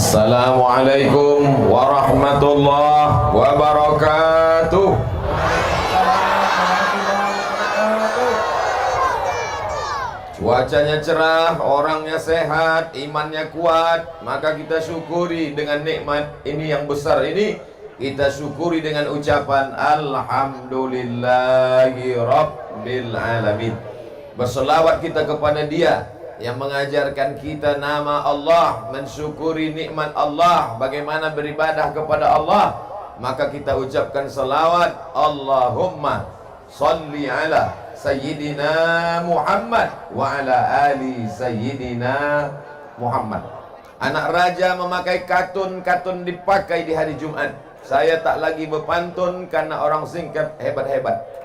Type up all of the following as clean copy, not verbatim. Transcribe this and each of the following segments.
Assalamualaikum warahmatullahi wabarakatuh. Cuacanya cerah, orangnya sehat, imannya kuat, maka kita syukuri dengan nikmat ini yang besar ini. Kita syukuri dengan ucapan Alhamdulillahi Rabbil Alamin. Berselawat kita kepada Dia yang mengajarkan kita nama Allah, mensyukuri nikmat Allah, bagaimana beribadah kepada Allah. Maka kita ucapkan salawat, Allahumma salli ala Sayyidina Muhammad wa ala ali Sayyidina Muhammad. Anak raja memakai katun dipakai di hari Jumat. Saya tak lagi berpantun karena orang singkat hebat-hebat.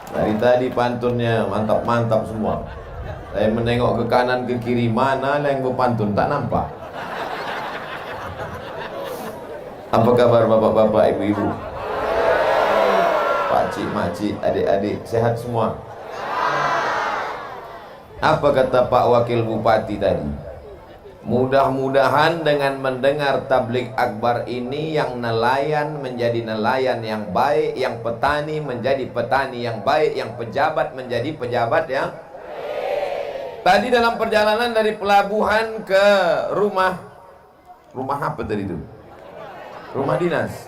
Dari tadi pantunnya mantap-mantap semua. Saya menengok ke kanan ke kiri, mana yang berpantun tak nampak. Apa kabar bapak-bapak, ibu-ibu, pakcik, makcik, adik-adik, sehat semua? Apa kata Pak Wakil Bupati tadi? Mudah-mudahan dengan mendengar tablik akbar ini, yang nelayan menjadi nelayan yang baik, yang petani menjadi petani yang baik, yang pejabat menjadi pejabat yang baik. Tadi dalam perjalanan dari pelabuhan ke rumah apa tadi itu? Rumah dinas,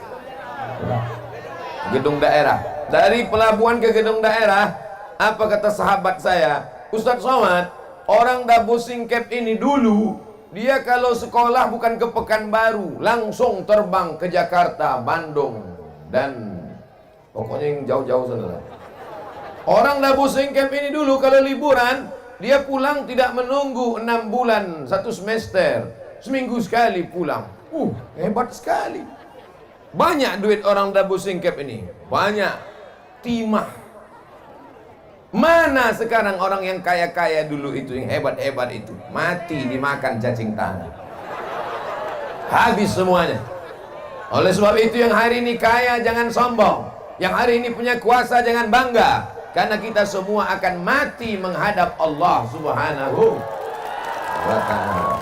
gedung daerah. Dari pelabuhan ke gedung daerah, apa kata sahabat saya, Ustadz Somad, orang Dabu Singkep ini dulu dia kalau sekolah bukan ke Pekanbaru, langsung terbang ke Jakarta, Bandung, dan pokoknya yang jauh-jauh sana. Orang Dabu Singkep ini dulu kalau liburan, dia pulang tidak menunggu 6 bulan, 1 semester, seminggu sekali pulang. Hebat sekali. Banyak duit orang Dabu Singkep ini, banyak timah. Mana sekarang orang yang kaya-kaya dulu itu, yang hebat-hebat itu, mati dimakan cacing tanah, habis semuanya. Oleh sebab itu yang hari ini kaya jangan sombong, yang hari ini punya kuasa jangan bangga, karena kita semua akan mati menghadap Allah Subhanahu wa ta'ala.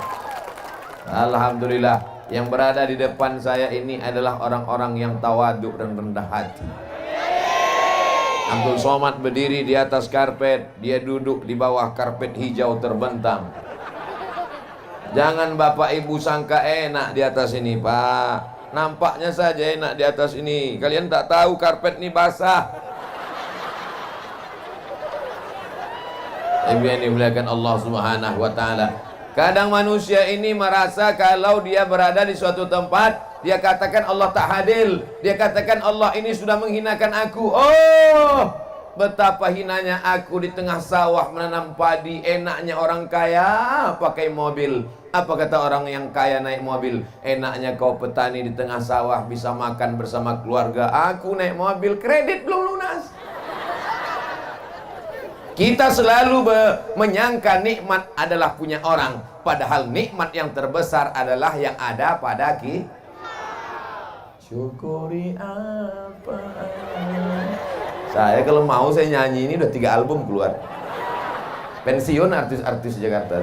Alhamdulillah, yang berada di depan saya ini adalah orang-orang yang tawaduk dan rendah hati. Abdul Somad berdiri di atas karpet, dia duduk di bawah karpet hijau terbentang. Jangan bapak ibu sangka enak di atas ini, Pak. Nampaknya saja enak di atas ini. Kalian tak tahu karpet ini basah. Yang dimuliakan Allah Subhanahu wa ta'ala. Kadang manusia ini merasa kalau dia berada di suatu tempat, dia katakan Allah tak hadir. Dia katakan Allah ini sudah menghinakan aku. Oh, betapa hinanya aku di tengah sawah menanam padi. Enaknya orang kaya pakai mobil. Apa kata orang yang kaya naik mobil? Enaknya kau petani di tengah sawah bisa makan bersama keluarga. Aku naik mobil, kredit belum lunas. Kita selalu menyangka nikmat adalah punya orang, padahal nikmat yang terbesar adalah yang ada pada kita. Syukuri apa? Saya kalau mau saya nyanyi ini udah 3 album keluar. Pensiun artis-artis Jakarta.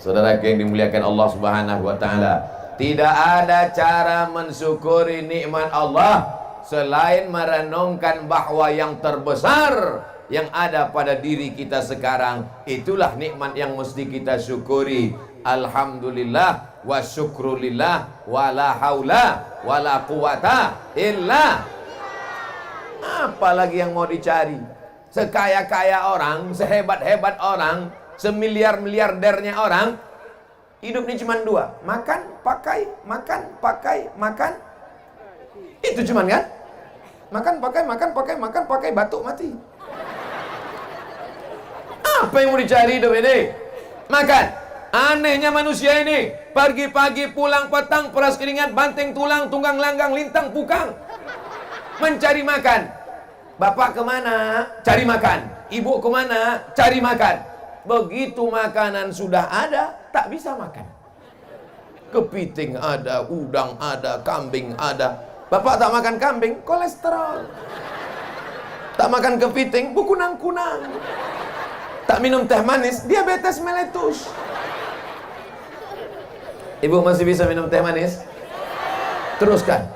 Saudara yang dimuliakan Allah Subhanahu wa ta'ala, tidak ada cara mensyukuri nikmat Allah selain merenungkan bahwa yang terbesar yang ada pada diri kita sekarang, itulah nikmat yang mesti kita syukuri. Alhamdulillah wa syukrulillah wa la haula wa la quwata illa. Apalagi yang mau dicari? Sekaya-kaya orang, sehebat-hebat orang, semiliar-miliardernya orang, hidupnya cuma 2, makan, pakai, makan, pakai, makan. Itu cuman kan? Makan, pakai, makan, pakai, makan, pakai, batuk, mati. Apa yang mau dicari hidup ini? Makan. Anehnya manusia ini, pagi-pagi pulang petang, peras keringat, banting tulang, tunggang langgang, lintang pukang, mencari makan. Bapak kemana? Cari makan. Ibu kemana? Cari makan. Begitu makanan sudah ada, tak bisa makan. Kepiting ada, udang ada, kambing ada. Bapak tak makan kambing, kolesterol. Tak makan kepiting, kunang-kunang. Tak minum teh manis, diabetes meletus. Ibu masih bisa minum teh manis? Teruskan.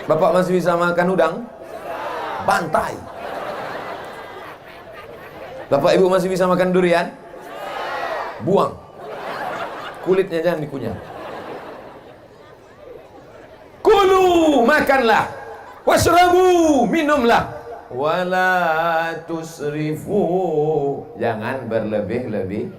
Bapak masih bisa makan udang? Bantai. Bapak ibu masih bisa makan durian? Buang. Kulitnya jangan dikunyah. Kulu, makanlah. Washrabu, minumlah. Wala tusrifu, jangan berlebih-lebih.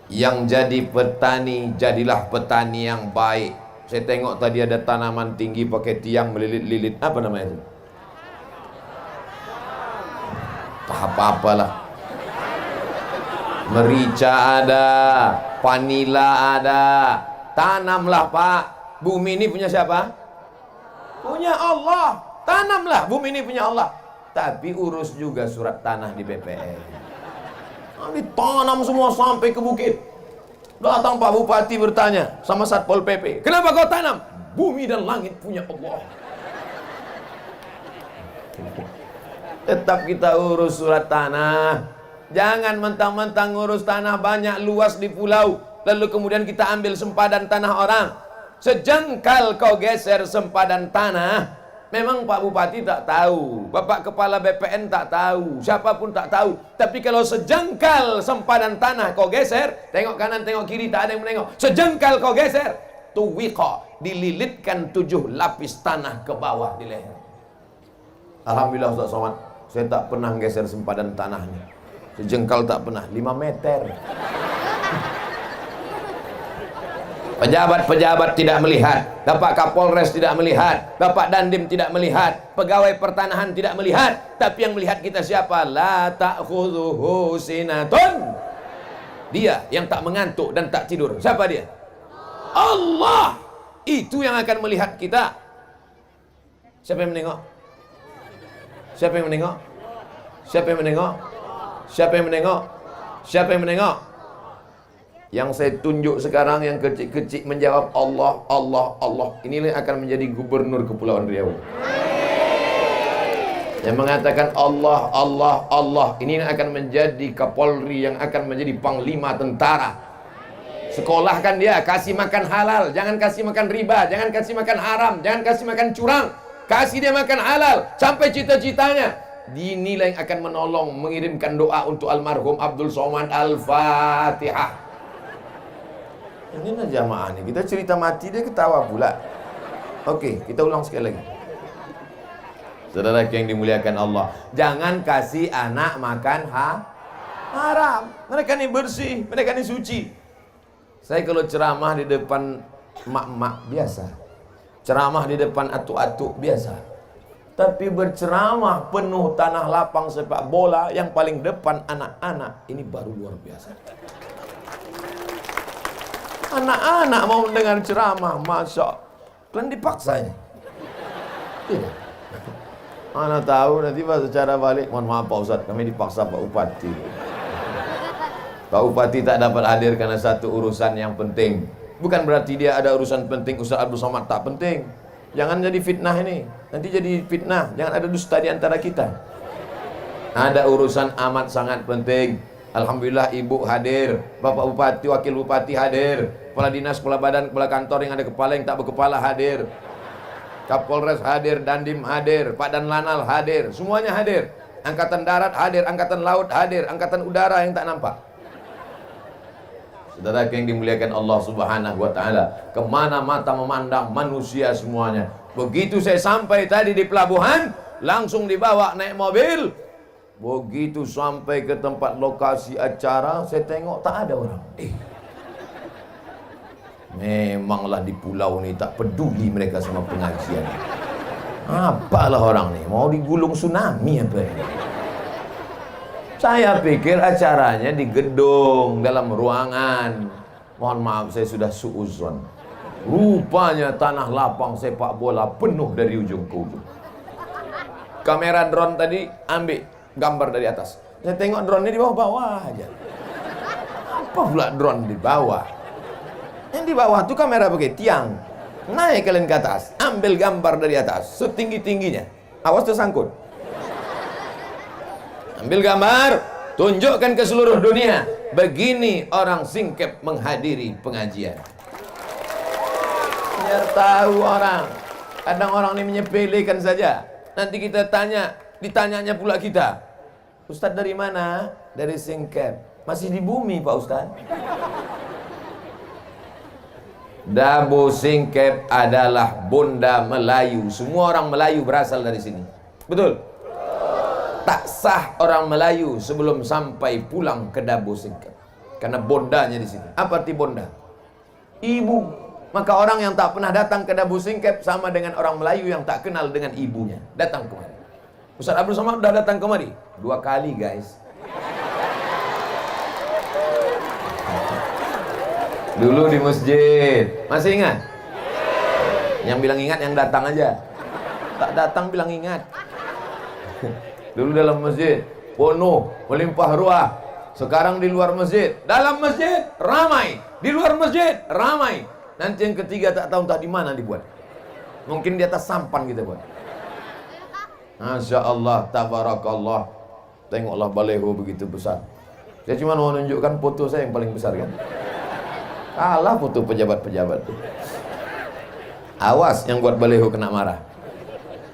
Yang jadi petani, jadilah petani yang baik. Saya tengok tadi ada tanaman tinggi pakai tiang melilit-lilit. Apa namanya itu? Apa-apalah. Merica ada, vanila ada. Tanamlah Pak. Bumi ini punya siapa? Punya Allah. Tanamlah, bumi ini punya Allah. Tapi urus juga surat tanah di BPN. Ditanam semua sampai ke bukit. Datang Pak Bupati bertanya sama Satpol PP, kenapa kau tanam? Bumi dan langit punya Allah. Tetap kita urus surat tanah. Jangan mentang-mentang ngurus tanah banyak luas di pulau, lalu kemudian kita ambil sempadan tanah orang. Sejengkal kau geser sempadan tanah, memang Pak Bupati tak tahu, Bapak Kepala BPN tak tahu, siapapun tak tahu. Tapi kalau sejengkal sempadan tanah kau geser, tengok kanan, tengok kiri, tak ada yang menengok. Sejengkal kau geser, tuwiqa, dililitkan 7 lapis tanah ke bawah di leher. Alhamdulillah Ustaz Somad, saya tak pernah geser sempadan tanahnya. Sejengkal tak pernah, 5 meter. Pejabat-pejabat tidak melihat, Bapak Kapolres tidak melihat, Bapak Dandim tidak melihat, pegawai pertanahan tidak melihat, tapi yang melihat kita siapa? La ta'khudhuhu sinatun. Dia yang tak mengantuk dan tak tidur. Siapa dia? Allah. Itu yang akan melihat kita. Siapa yang menengok? Siapa yang menengok? Siapa yang menengok? Siapa yang menengok? Siapa yang menengok? Yang saya tunjuk sekarang yang kecil-kecil menjawab Allah, Allah, Allah. Inilah yang akan menjadi gubernur Kepulauan Riau. Yang mengatakan Allah, Allah, Allah. Ini yang akan menjadi Kapolri, yang akan menjadi Panglima Tentara. Sekolahkan dia, kasih makan halal, jangan kasih makan riba, jangan kasih makan haram, jangan kasih makan curang. Kasih dia makan halal, sampai cita-citanya. Inilah yang akan menolong, mengirimkan doa untuk almarhum Abdul Somad. Al-Fatihah. Ini lah jamaah nih, kita cerita mati dia ketawa pula. Oke, kita ulang sekali lagi. Saudara yang dimuliakan Allah, jangan kasih anak makan haram. Mereka ini bersih, mereka ini suci. Saya kalau ceramah di depan emak-emak biasa, ceramah di depan atuk-atuk biasa. Tapi berceramah penuh tanah lapang sepak bola, yang paling depan anak-anak, ini baru luar biasa. Anak-anak mau mendengar ceramah, masya kan dipaksa ini. Tidak. Anak tahu nanti pas secara balik, mohon maaf Pak Ustadz, kami dipaksa Pak Bupati. Pak Bupati tak dapat hadir karena satu urusan yang penting. Bukan berarti dia ada urusan penting, Ustadz Abdul Somad tak penting. Jangan jadi fitnah ini. Nanti jadi fitnah, jangan ada dusta di antara kita. Ada urusan amat sangat penting. Alhamdulillah ibu hadir, Bapak Bupati, Wakil Bupati hadir, Kepala Dinas, Kepala Badan, Kepala Kantor yang ada kepala yang tak berkepala hadir, Kapolres hadir, Dandim hadir, Pak Dan Lanal hadir, semuanya hadir. Angkatan Darat hadir, Angkatan Laut hadir, Angkatan Udara yang tak nampak. Saudara yang dimuliakan Allah Subhanahu wa Ta'ala, kemana mata memandang manusia semuanya. Begitu saya sampai tadi di pelabuhan, langsung dibawa naik mobil. Begitu sampai ke tempat lokasi acara, saya tengok tak ada orang. Memanglah di pulau ni tak peduli mereka sama pengajian. Apalah orang ni, mau digulung tsunami apa ini? Saya pikir acaranya di gedung, dalam ruangan. Mohon maaf, saya sudah suuzon. Rupanya tanah lapang sepak bola penuh dari ujung ke ujung. Kamera drone tadi ambil gambar dari atas. Saya tengok drone-nya di bawah-bawah aja. Apa pula drone di bawah? Yang di bawah tuh kamera pakai tiang. Naik kalian ke atas, ambil gambar dari atas setinggi-tingginya. Awas tersangkut. Ambil gambar, Tunjukkan ke seluruh dunia, begini orang Singkep menghadiri pengajian. Biar tahu orang. Kadang orang ini menyepelekan saja. Nanti kita tanya, ditanyanya pula kita, Ustadz dari mana? Dari Singkep. Masih di bumi Pak Ustadz. Dabu Singkep adalah Bunda Melayu. Semua orang Melayu berasal dari sini. Betul? Tak sah orang Melayu sebelum sampai pulang ke Dabu Singkep. Karena bondanya di sini. Apa arti bonda? Ibu. Maka orang yang tak pernah datang ke Dabu Singkep sama dengan orang Melayu yang tak kenal dengan ibunya. Datang kemari. Ustaz Abdul Somad sudah datang kemari 2 kali guys. Dulu di masjid. Masih ingat? Yang bilang ingat yang datang aja. Tak datang bilang ingat. Dulu dalam masjid penuh, melimpah ruah. Sekarang di luar masjid, dalam masjid ramai, di luar masjid ramai. Nanti yang ketiga tak tahu entah di mana dibuat. Mungkin di atas sampan kita buat. Masya Allah, tabarakallah. Tengoklah baleho begitu besar. Saya cuma mau menunjukkan foto saya yang paling besar kan. Kalah foto pejabat-pejabat tuh. Awas yang buat baleho kena marah.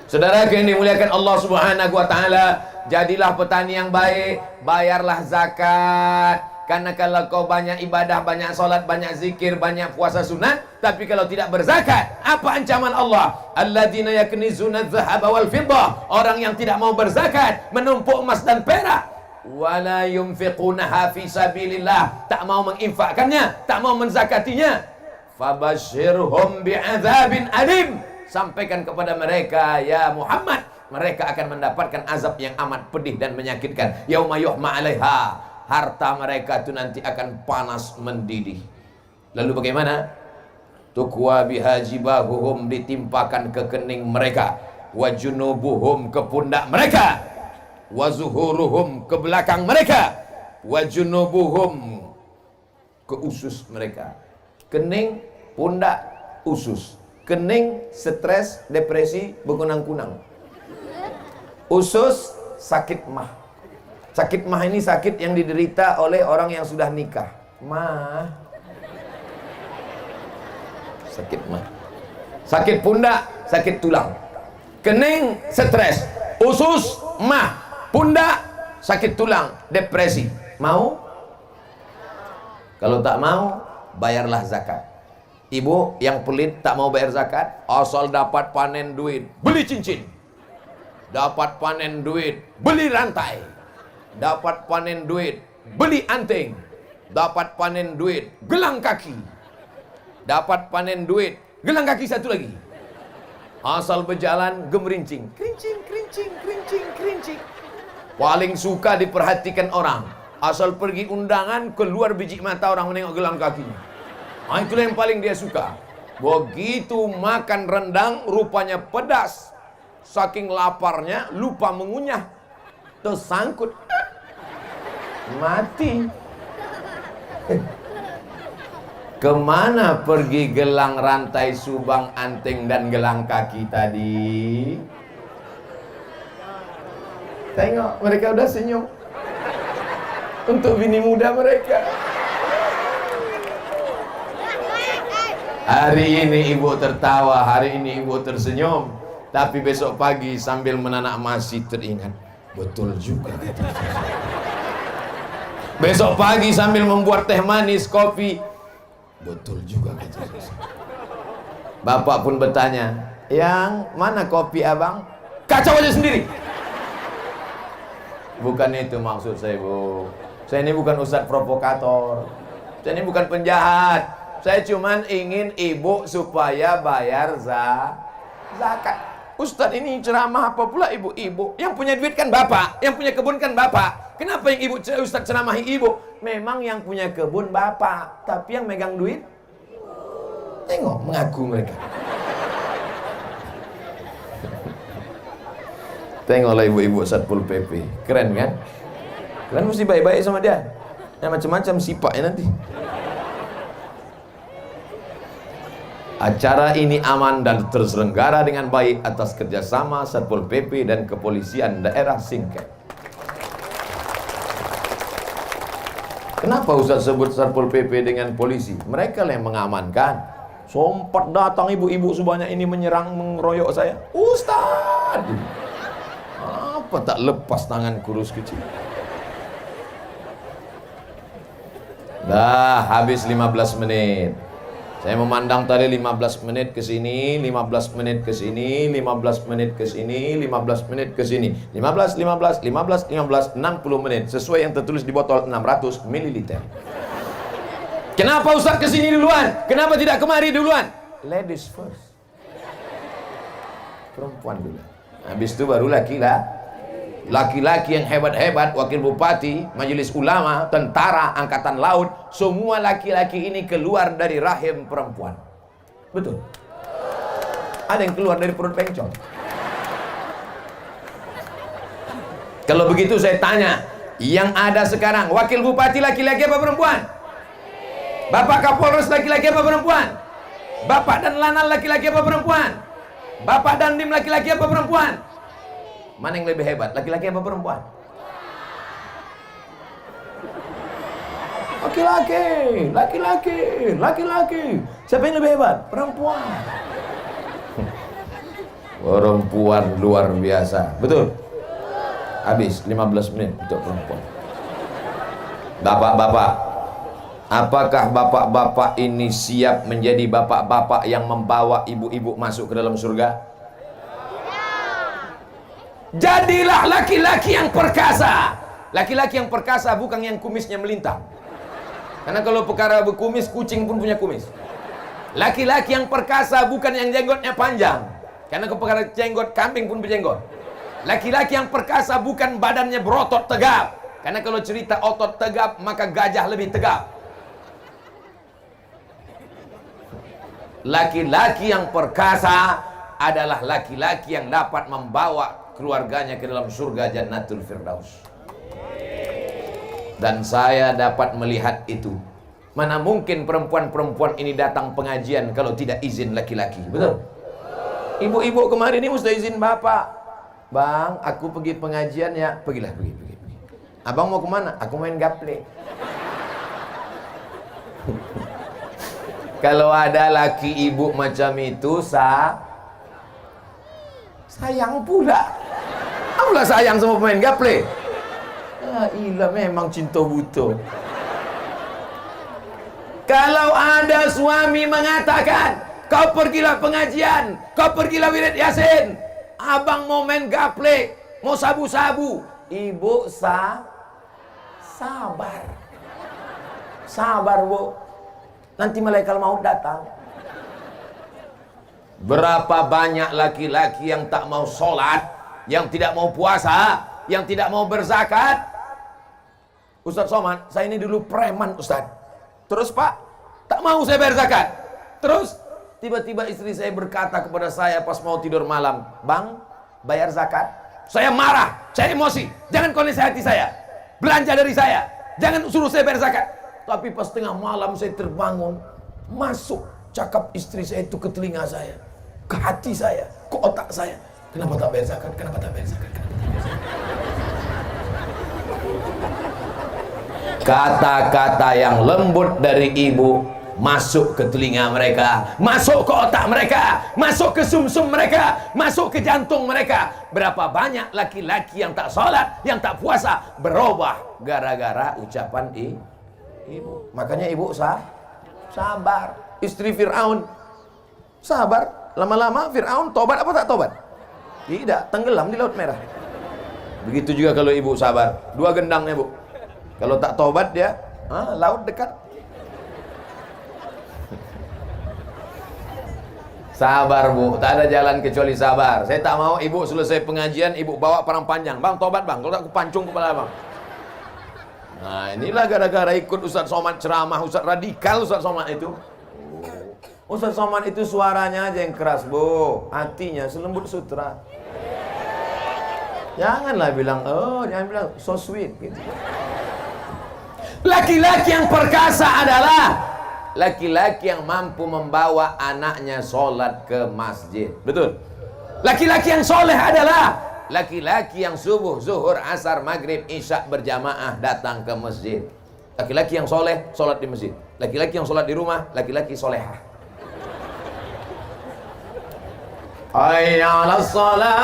Saudara yang dimuliakan Allah Subhanahu wa taala, jadilah petani yang baik, bayarlah zakat. Karena kalau kau banyak ibadah, banyak salat, banyak zikir, banyak puasa sunat, tapi kalau tidak berzakat, apa ancaman Allah? Alladzina yaknizuna adh-dhahaba wal fiddah. Orang yang tidak mau berzakat, menumpuk emas dan perak. Wala yunfiqunaha fi sabilillah. Tak mau menginfakkannya, tak mau menzakatinya. Fabashshirhum bi'adzabin alim. Sampaikan kepada mereka, ya Muhammad, mereka akan mendapatkan azab yang amat pedih dan menyakitkan. Yauma yuhma 'alaiha. Harta mereka itu nanti akan panas mendidih. Lalu bagaimana? Tukwa biha jibahuhum, ditimpakan ke kening mereka, wa junubuhum, ke pundak mereka, wa zuhuruhum, ke belakang mereka, wa junubuhum, ke usus mereka. Kening, pundak, usus. Kening, stres, depresi, berkunang-kunang. Usus, sakit mah. Sakit mah ini sakit yang diderita oleh orang yang sudah nikah. Mah. Sakit mah. Sakit pundak, sakit tulang. Kening, stres. Usus, mah. Pundak, sakit tulang, depresi. Mau? Kalau tak mau, bayarlah zakat. Ibu yang pelit tak mau bayar zakat, asal dapat panen duit, beli cincin. Dapat panen duit, beli rantai. Dapat panen duit, beli anting. Dapat panen duit, gelang kaki. Dapat panen duit, gelang kaki satu lagi. Asal berjalan gemerincing, kerincing, kerincing, kerincing, kerincing. Paling suka diperhatikan orang. Asal pergi undangan, keluar biji mata orang menengok gelang kakinya. Itulah yang paling dia suka. Begitu makan rendang, rupanya pedas. Saking laparnya, lupa mengunyah. Tersangkut. Mati. Kemana pergi gelang rantai, subang, anting, dan gelang kaki tadi? Tengok, mereka udah senyum. Untuk bini muda mereka. Hari ini ibu tertawa, hari ini ibu tersenyum, tapi besok pagi sambil menanak masih teringat, betul juga kata saya. Besok pagi sambil membuat teh manis, kopi, betul juga kata saya. Bapak pun bertanya, yang mana kopi abang? Kacau aja sendiri. Bukan itu maksud saya, Bu. Saya ini bukan ustadz provokator. Saya ini bukan penjahat. Saya cuman ingin ibu supaya bayar zakat. Ustadz ini ceramah apa pula ibu-ibu? Yang punya duit kan bapak, yang punya kebun kan bapak. Kenapa yang ibu ustadz ceramahi ibu? Memang yang punya kebun bapak, tapi yang megang duit, tengok mengaku mereka. Tengoklah ibu-ibu Satpol PP, keren kan? Kalian mesti baik-baik sama dia. Yang macam-macam sifatnya nanti. Acara ini aman dan terselenggara dengan baik atas kerjasama Satpol PP dan Kepolisian Daerah Singkep. Kenapa Ustaz sebut Satpol PP dengan polisi? Mereka yang mengamankan. Sempat datang ibu-ibu sebanyak ini menyerang, mengeroyok saya. Ustaz, apa tak lepas tangan kurus kecil. Dah habis 15 menit. Saya memandang tadi 15 menit ke sini, 15 menit ke sini, 15 menit ke sini, 15 menit ke sini. 15, 15, 15, 15, 60 menit. Sesuai yang tertulis di botol 600 ml. Kenapa Ustaz ke sini duluan? Kenapa tidak kemari duluan? Ladies first. Perempuan dulu. Habis itu baru laki-laki yang hebat-hebat, wakil bupati, majelis ulama, tentara, angkatan laut, semua laki-laki ini keluar dari rahim perempuan. Betul? Ada yang keluar dari perut bencong. Kalau begitu saya tanya, yang ada sekarang, wakil bupati laki-laki apa perempuan? Bapak Kapolres laki-laki apa perempuan? Bapak dan Lanal laki-laki apa perempuan? Bapak Dandim laki-laki apa perempuan? Mana yang lebih hebat? Laki-laki apa perempuan? Laki-laki. Siapa yang lebih hebat? Perempuan. Perempuan luar biasa. Betul? Habis 15 menit untuk perempuan. Bapak-bapak, apakah bapak-bapak ini siap menjadi bapak-bapak yang membawa ibu-ibu masuk ke dalam surga? Jadilah laki-laki yang perkasa. Laki-laki yang perkasa bukan yang kumisnya melintang. Karena kalau perkara berkumis, kucing pun punya kumis. Laki-laki yang perkasa bukan yang jenggotnya panjang. Karena kalau perkara jenggot, kambing pun berjenggot. Laki-laki yang perkasa bukan badannya berotot tegap. Karena kalau cerita otot tegap, maka gajah lebih tegap. Laki-laki yang perkasa adalah laki-laki yang dapat membawa keluarganya ke dalam surga Jannatul Firdaus. Dan saya dapat melihat itu. Mana mungkin perempuan-perempuan ini datang pengajian kalau tidak izin laki-laki. Betul? Ibu-ibu kemarin ini mesti izin bapak. Bang, aku pergi pengajian ya. Pergilah, pergi. Abang mau kemana? Aku main gaple. Kalau ada laki ibu macam itu, sayang pula. Apalah sayang sama pemain gaple. Ilah memang cinta buta. Kalau ada suami mengatakan, kau pergilah pengajian, kau pergilah wirid yasin, abang mau main gaple, mau sabu-sabu, ibu sabar. Sabar bu, nanti malaikat maut datang. Berapa banyak laki-laki yang tak mau sholat, yang tidak mau puasa, yang tidak mau berzakat. Ustaz Somad, saya ini dulu preman Ustaz. Terus Pak, tak mau saya bayar zakat. Terus tiba-tiba istri saya berkata kepada saya pas mau tidur malam, Bang, bayar zakat. Saya marah, saya emosi. Jangan kondisi hati saya, belanja dari saya, jangan suruh saya bayar zakat. Tapi pas tengah malam saya terbangun, masuk cakap istri saya itu ke telinga saya, ke hati saya, ke otak saya. Kenapa tak bayar zakat? Kenapa tak bayar zakat? Kata-kata yang lembut dari ibu masuk ke telinga mereka, masuk ke otak mereka, masuk ke sumsum mereka, masuk ke jantung mereka. Berapa banyak laki-laki yang tak sholat, yang tak puasa, berubah gara-gara ucapan ibu. Makanya ibu sabar. Istri Fir'aun sabar. Lama-lama Fir'aun tobat apa tak tobat? Tidak, tenggelam di Laut Merah. Begitu juga kalau ibu sabar. 2 gendangnya bu. Kalau tak tobat dia, laut dekat. Sabar bu, tak ada jalan kecuali sabar. Saya tak mau ibu selesai pengajian, ibu bawa parang panjang. Bang, tobat bang, kalau tak aku pancung kepala bang. Nah inilah gara-gara ikut Ustaz Somad ceramah, Ustaz radikal Ustaz Somad itu. Ustaz Somad itu suaranya aja yang keras bu, hatinya selembut sutra. Janganlah bilang, jangan bilang so sweet gitu. Laki-laki yang perkasa adalah laki-laki yang mampu membawa anaknya sholat ke masjid. Betul? Laki-laki yang soleh adalah laki-laki yang subuh, zuhur, asar, maghrib, isya berjamaah datang ke masjid. Laki-laki yang soleh, sholat di masjid. Laki-laki yang sholat di rumah, laki-laki solehah. Hayya 'alas shalah.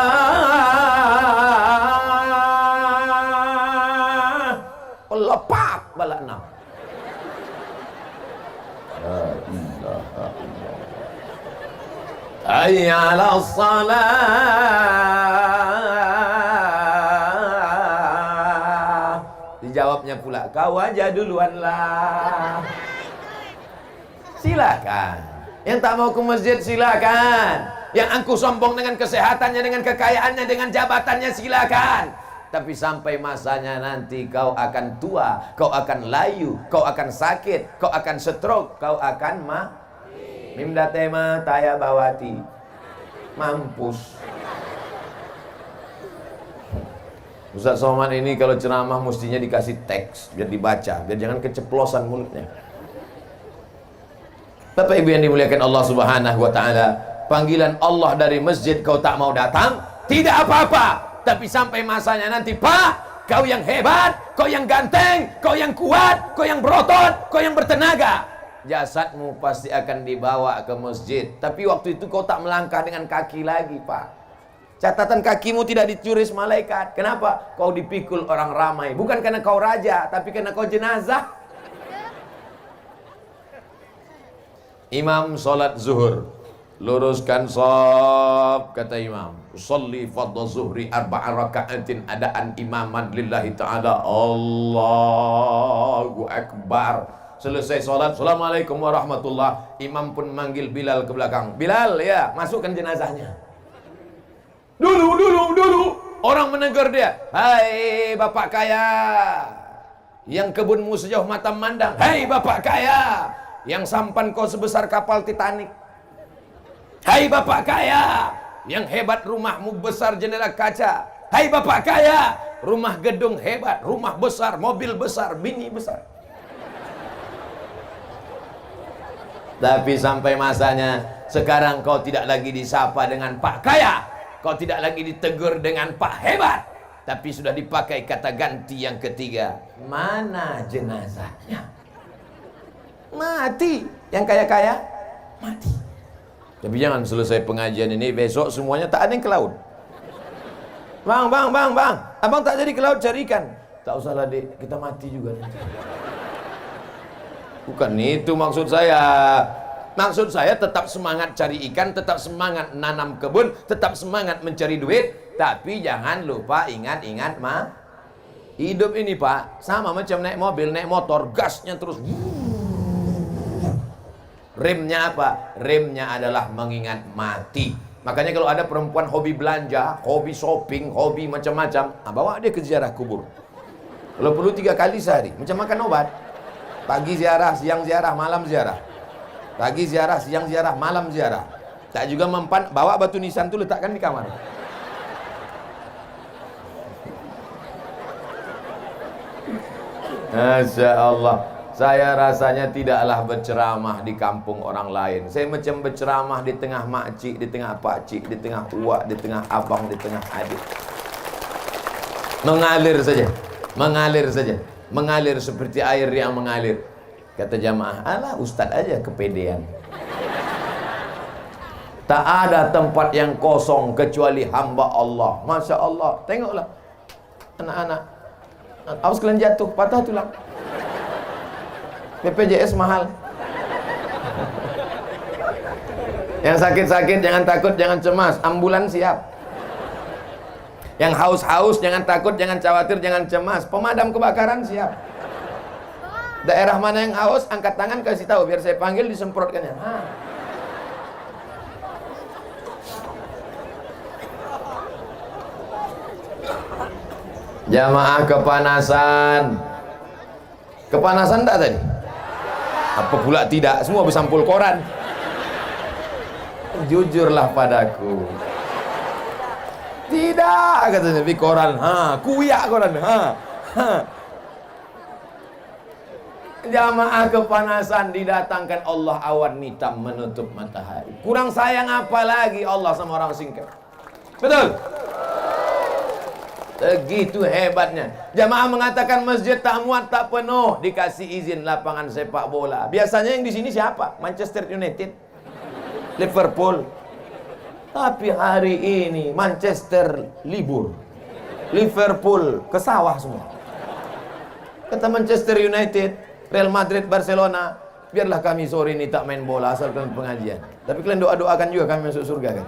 Lepak bala enam. La ilaha illallah. Hayya 'alas shalah. Dijawabnya pula, kau aja duluan lah. Silakan. Yang tak mau ke masjid silakan. Yang angkuh sombong dengan kesehatannya, dengan kekayaannya, dengan jabatannya silakan. Tapi sampai masanya nanti kau akan tua, kau akan layu, kau akan sakit, kau akan stroke, kau akan mimda tema taya bawati. Mampus. Ustaz Somad ini kalau ceramah mestinya dikasih teks biar dibaca, biar jangan keceplosan mulutnya. Bapak Ibu yang dimuliakan Allah Subhanahu wa taala, panggilan Allah dari masjid kau tak mau datang, tidak apa-apa. Tapi sampai masanya nanti, Pak, kau yang hebat, kau yang ganteng, kau yang kuat, kau yang berotot, kau yang bertenaga, jasadmu pasti akan dibawa ke masjid. Tapi waktu itu kau tak melangkah dengan kaki lagi, Pak. Catatan kakimu tidak dicuris malaikat. Kenapa? Kau dipikul orang ramai. Bukan karena kau raja, tapi karena kau jenazah. Imam sholat zuhur, luruskan shaf, kata imam, usolli fardhu zuhri arba'a raka'atin adaan imaman lillahi ta'ala. Allahu akbar. Selesai sholat, assalamualaikum warahmatullah. Imam pun manggil Bilal ke belakang. Bilal, ya, masukkan jenazahnya. Dulu orang menegur dia. Hai bapak kaya, yang kebunmu sejauh mata memandang. Hai bapak kaya, yang sampan kau sebesar kapal Titanic. Hai bapak kaya, yang hebat rumahmu besar jendela kaca. Hai bapak kaya, rumah gedung hebat, rumah besar, mobil besar, bini besar. Tapi sampai masanya, sekarang kau tidak lagi disapa dengan Pak Kaya, kau tidak lagi ditegur dengan Pak Hebat, tapi sudah dipakai kata ganti yang ketiga. Mana jenazahnya? Mati. Yang kaya-kaya mati. Tapi jangan selesai pengajian ini besok semuanya tak ada yang ke laut. Bang, abang tak jadi ke laut cari ikan. Tak usah lah dek, kita mati juga nanti. Bukan itu maksud saya. Maksud saya tetap semangat cari ikan, tetap semangat nanam kebun, tetap semangat mencari duit. Tapi jangan lupa ingat-ingat hidup ini Pak, sama macam naik mobil, naik motor, gasnya terus. Remnya apa? Remnya adalah mengingat mati. Makanya kalau ada perempuan hobi belanja, hobi shopping, hobi macam-macam, bawa dia ke ziarah kubur. Kalau perlu 3 kali sehari, macam makan obat. Pagi ziarah, siang ziarah, malam ziarah. Pagi ziarah, siang ziarah, malam ziarah. Tak juga mempan, bawa batu nisan itu letakkan di kamar. Masya Allah. Saya rasanya tidaklah berceramah di kampung orang lain. Saya macam berceramah di tengah makcik, di tengah pakcik, di tengah uak, di tengah abang, di tengah adik. Mengalir saja. Mengalir saja. Mengalir seperti air yang mengalir. Kata jamaah, alah ustaz aja kepedean. Tak ada tempat yang kosong kecuali hamba Allah. Masya Allah. Tengoklah anak-anak. Awas kalian jatuh, patah tulang. BPJS mahal. Yang sakit-sakit jangan takut, jangan cemas. Ambulans siap. Yang haus-haus jangan takut, jangan khawatir, jangan cemas. Pemadam kebakaran siap. Daerah mana yang haus, angkat tangan kasih tahu biar saya panggil disemprotkannya. Jamaah kepanasan. Kepanasan tak tadi? Apa pula tidak? Semua bersampul koran. Jujurlah padaku. Tidak, katanya di koran. Kuyak koran. Jamaah kepanasan didatangkan Allah awan hitam menutup matahari. Kurang sayang apa lagi Allah sama orang singkat? Betul? Begitu hebatnya. Jamaah mengatakan masjid tak muat, tak penuh, dikasih izin lapangan sepak bola. Biasanya yang di sini siapa? Manchester United, Liverpool. Tapi hari ini Manchester libur, Liverpool ke sawah semua. Kata Manchester United, Real Madrid, Barcelona, biarlah kami sore ini tak main bola asalkan pengajian. Tapi kalian doa-doakan juga kami masuk surga kan.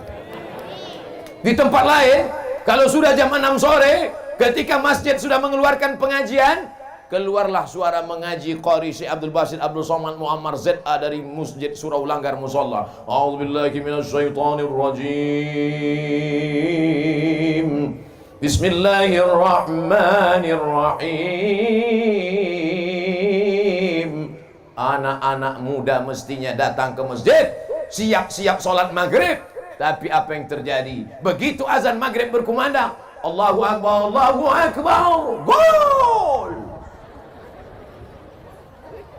Di tempat lain, kalau sudah jam 6 sore, ketika masjid sudah mengeluarkan pengajian, keluarlah suara mengaji Qari Syekh Abdul Basit Abdul Somad Muammar ZA dari Masjid Surau Langgar Musalla. A'udzubillahi minasyaitonirrajim. Bismillahirrahmanirrahim. Anak-anak muda mestinya datang ke masjid, siap-siap sholat maghrib. Tapi apa yang terjadi? Begitu azan maghrib berkumandang, Allahu Akbar, Allahu Akbar, gol!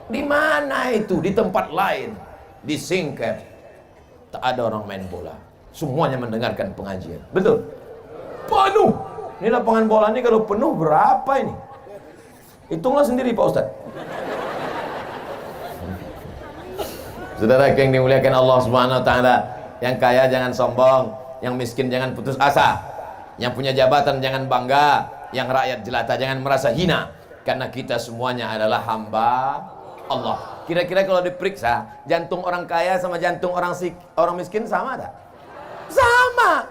Di mana itu? Di tempat lain, di Singkep, tak ada orang main bola. Semuanya mendengarkan pengajian. Betul? Penuh. Ini lapangan bola ini kalau penuh berapa ini? Hitunglah sendiri Pak Ustadz. Saudara yang dimuliakan Allah Subhanahu wa taala, yang kaya jangan sombong, yang miskin jangan putus asa, yang punya jabatan jangan bangga, yang rakyat jelata jangan merasa hina, karena kita semuanya adalah hamba Allah. Kira-kira kalau diperiksa, jantung orang kaya sama jantung orang miskin sama tak? Sama.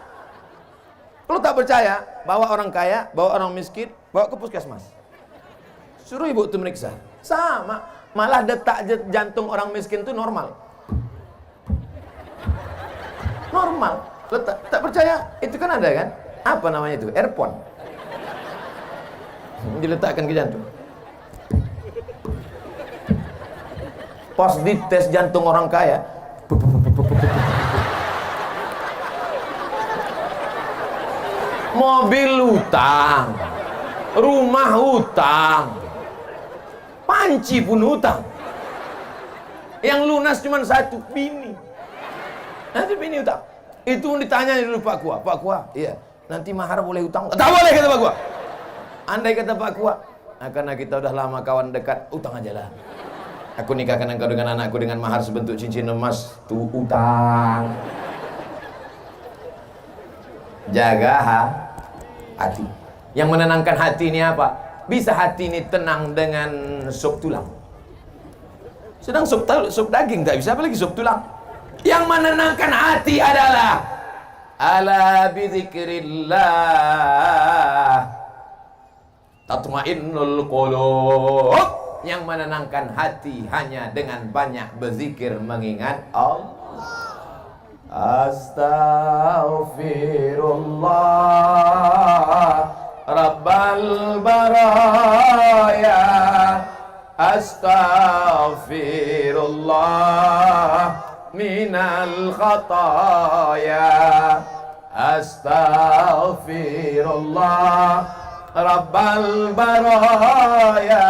Kalau tak percaya, bawa orang kaya, bawa orang miskin, bawa ke puskesmas. Suruh ibu itu meriksa. Sama. Malah detak jantung orang miskin itu normal. Normal. Tak percaya? Itu kan ada kan? Apa namanya itu? Earphone. Diletakkan ke jantung. Pas dites jantung orang kaya, mobil hutang, rumah hutang, panci pun hutang. Yang lunas cuma satu, bini. Nanti bini hutang. Itu ditanya dulu Pak Kua. Pak Kua, iya. Nanti mahar boleh hutang? Tak boleh kata Pak Kua. Andai kata Pak Kua, karena kita udah lama kawan dekat, hutang aja lah. Aku nikahkan engkau dengan anakku dengan mahar sebentuk cincin emas, tuh hutang. Jaga hati. Yang menenangkan hati ini apa? Bisa hati ini tenang dengan sup tulang. Sedang sup daging tak bisa, apalagi sup tulang. Yang menenangkan hati adalah ala bidzikrillah tatmainnul qulub. Yang menenangkan hati hanya dengan banyak berzikir mengingat Allah. Astaghfirullah Rabbal baraya, astaghfirullah minal khataya, astaghfirullah Rabbal baraya,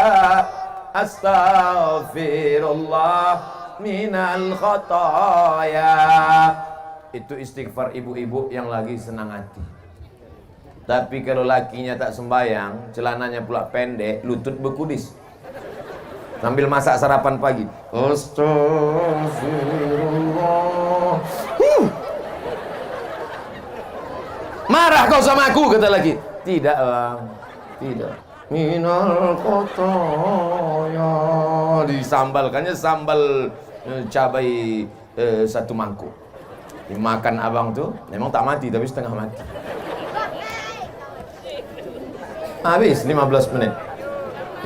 astaghfirullah minal khataya. Itu istighfar ibu-ibu yang lagi senang hati. Tapi kalau lakinya tak sembayang, celananya pula pendek, lutut berkudis, sambil masak sarapan pagi, astagfirullah. Marah kau sama aku, kata laki. Tidak bang, tidak. Minal khataya. Disambalkannya sambal cabai satu mangkuk. Dimakan abang tuh, memang tak mati tapi setengah mati. Habis 15 menit.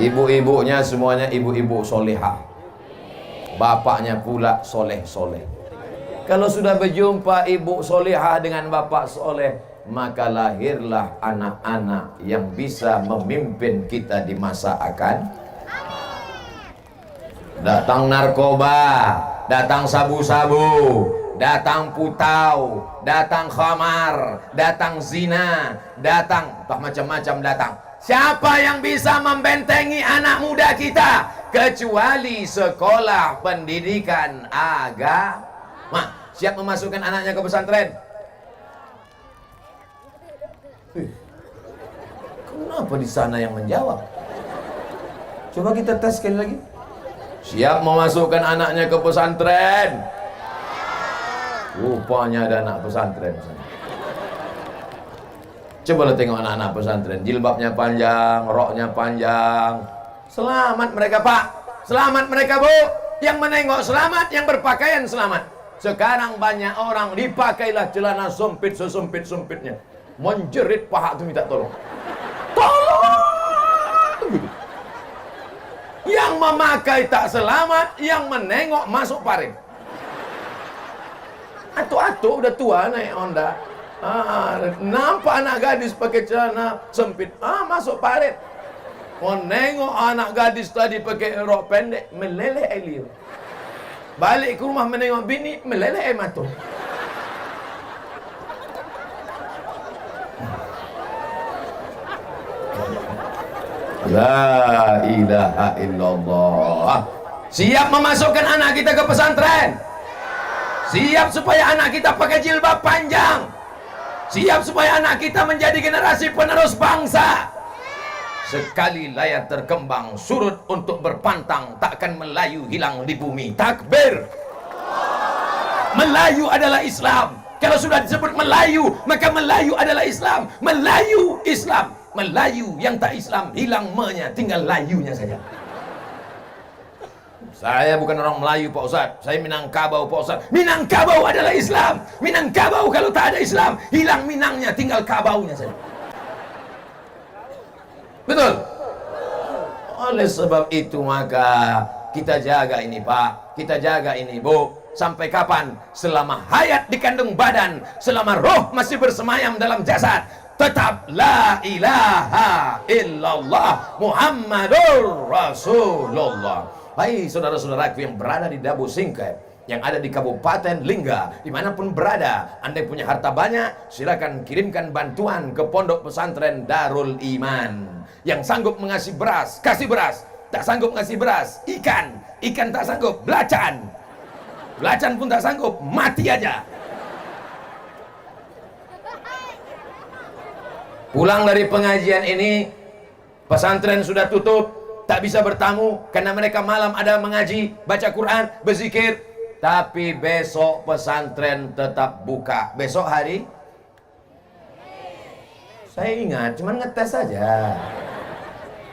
Ibu-ibunya semuanya ibu-ibu solehah. Bapaknya pula soleh-soleh. Kalau sudah berjumpa ibu solehah dengan bapak soleh, maka lahirlah anak-anak yang bisa memimpin kita di masa akan. Datang narkoba, datang sabu-sabu, datang putau, datang khamar, datang zina, datang macam-macam datang. Siapa yang bisa membentengi anak muda kita kecuali sekolah pendidikan agama? Siap memasukkan anaknya ke pesantren? Kenapa di sana yang menjawab? Coba kita tes sekali lagi. Siap memasukkan anaknya ke pesantren? Rupanya ada anak pesantren. Coba lo tengok anak-anak pesantren, jilbabnya panjang, roknya panjang. Selamat mereka Pak, selamat mereka Bu. Yang menengok selamat, yang berpakaian selamat. Sekarang banyak orang dipakailah celana sempit sesempit-sempitnya, menjerit paha itu minta tolong. Tolong! Yang memakai tak selamat, yang menengok masuk parit. Atu-atu udah tua naik Honda. Nampak anak gadis pakai celana sempit, masuk parit. Menengok anak gadis tadi pakai rok pendek, meleleh air liur. Balik ke rumah menengok bini, meleleh air mata. La ilaha illallah. Siap memasukkan anak kita ke pesantren? Siap supaya anak kita pakai jilbab panjang? Siap supaya anak kita menjadi generasi penerus bangsa? Sekali layar terkembang surut untuk berpantang, takkan Melayu hilang di bumi. Takbir. Melayu adalah Islam. Kalau sudah disebut Melayu, maka Melayu adalah Islam. Melayu Islam. Melayu yang tak Islam hilang me-nya, tinggal layunya saja. Saya bukan orang Melayu Pak Ustadz, saya Minangkabau Pak Ustadz. Minangkabau adalah Islam. Minangkabau kalau tak ada Islam, hilang Minangnya, tinggal kabaunya saja. Betul? Oleh sebab itu maka kita jaga ini Pak, kita jaga ini Bu. Sampai kapan? Selama hayat dikandung badan, selama roh masih bersemayam dalam jasad, tetap la ilaha illallah Muhammadur Rasulullah. Hai saudara-saudaraku yang berada di Dabu Singkep, yang ada di Kabupaten Lingga, dimanapun berada, Anda punya harta banyak, silakan kirimkan bantuan ke Pondok Pesantren Darul Iman. Yang sanggup mengasih beras, kasih beras. Tak sanggup ngasih beras, ikan tak sanggup, belacan pun tak sanggup, mati aja. Pulang dari pengajian ini, pesantren sudah tutup, tak bisa bertamu karena mereka malam ada mengaji, baca Quran, berzikir. Tapi besok pesantren tetap buka. Besok hari? Saya ingat, cuman ngetes saja.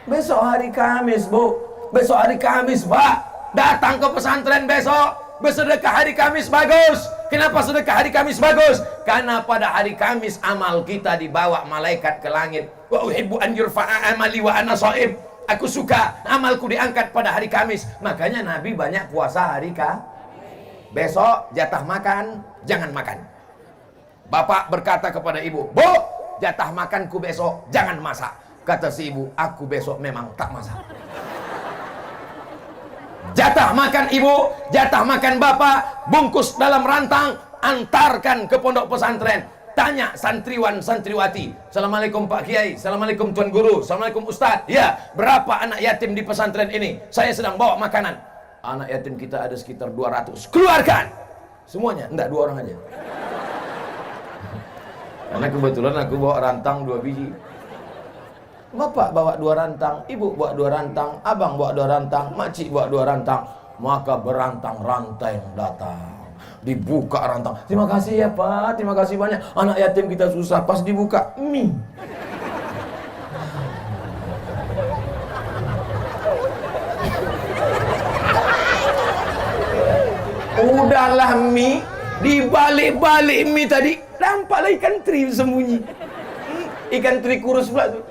Besok hari Kamis, Bu. Besok hari Kamis, Pak. Datang ke pesantren besok. Bersedekah hari Kamis bagus. Kenapa sedekah hari Kamis bagus? Karena pada hari Kamis amal kita dibawa malaikat ke langit. Wa uhibbu an yurfa'a amali wa ana shaim. Aku suka amalku diangkat pada hari Kamis. Makanya Nabi banyak puasa hari Kamis. Besok jatah makan, jangan makan. Bapak berkata kepada ibu, Bu, jatah makanku besok jangan masak. Kata si ibu, aku besok memang tak masak. Jatah makan ibu, jatah makan bapak, bungkus dalam rantang, antarkan ke pondok pesantren. Tanya santriwan santriwati, Assalamualaikum Pak Kiai, Assalamualaikum Tuan Guru, Assalamualaikum Ustadz. Ya, berapa anak yatim di pesantren ini? Saya sedang bawa makanan. Anak yatim kita ada sekitar 200. Keluarkan semuanya, enggak 2 orang aja. Karena kebetulan aku bawa rantang 2 biji. Bapak bawa 2 rantang, ibu bawa 2 rantang, abang bawa 2 rantang, makcik bawa 2 rantang. Maka berantang-rantang datang, dibuka rantang. Terima kasih ya Pak, terima kasih banyak. Anak yatim kita susah, pas dibuka mie. Udahlah mie, dibalik-balik mie tadi, nampaklah ikan teri sembunyi. Ikan teri kurus pula tuh.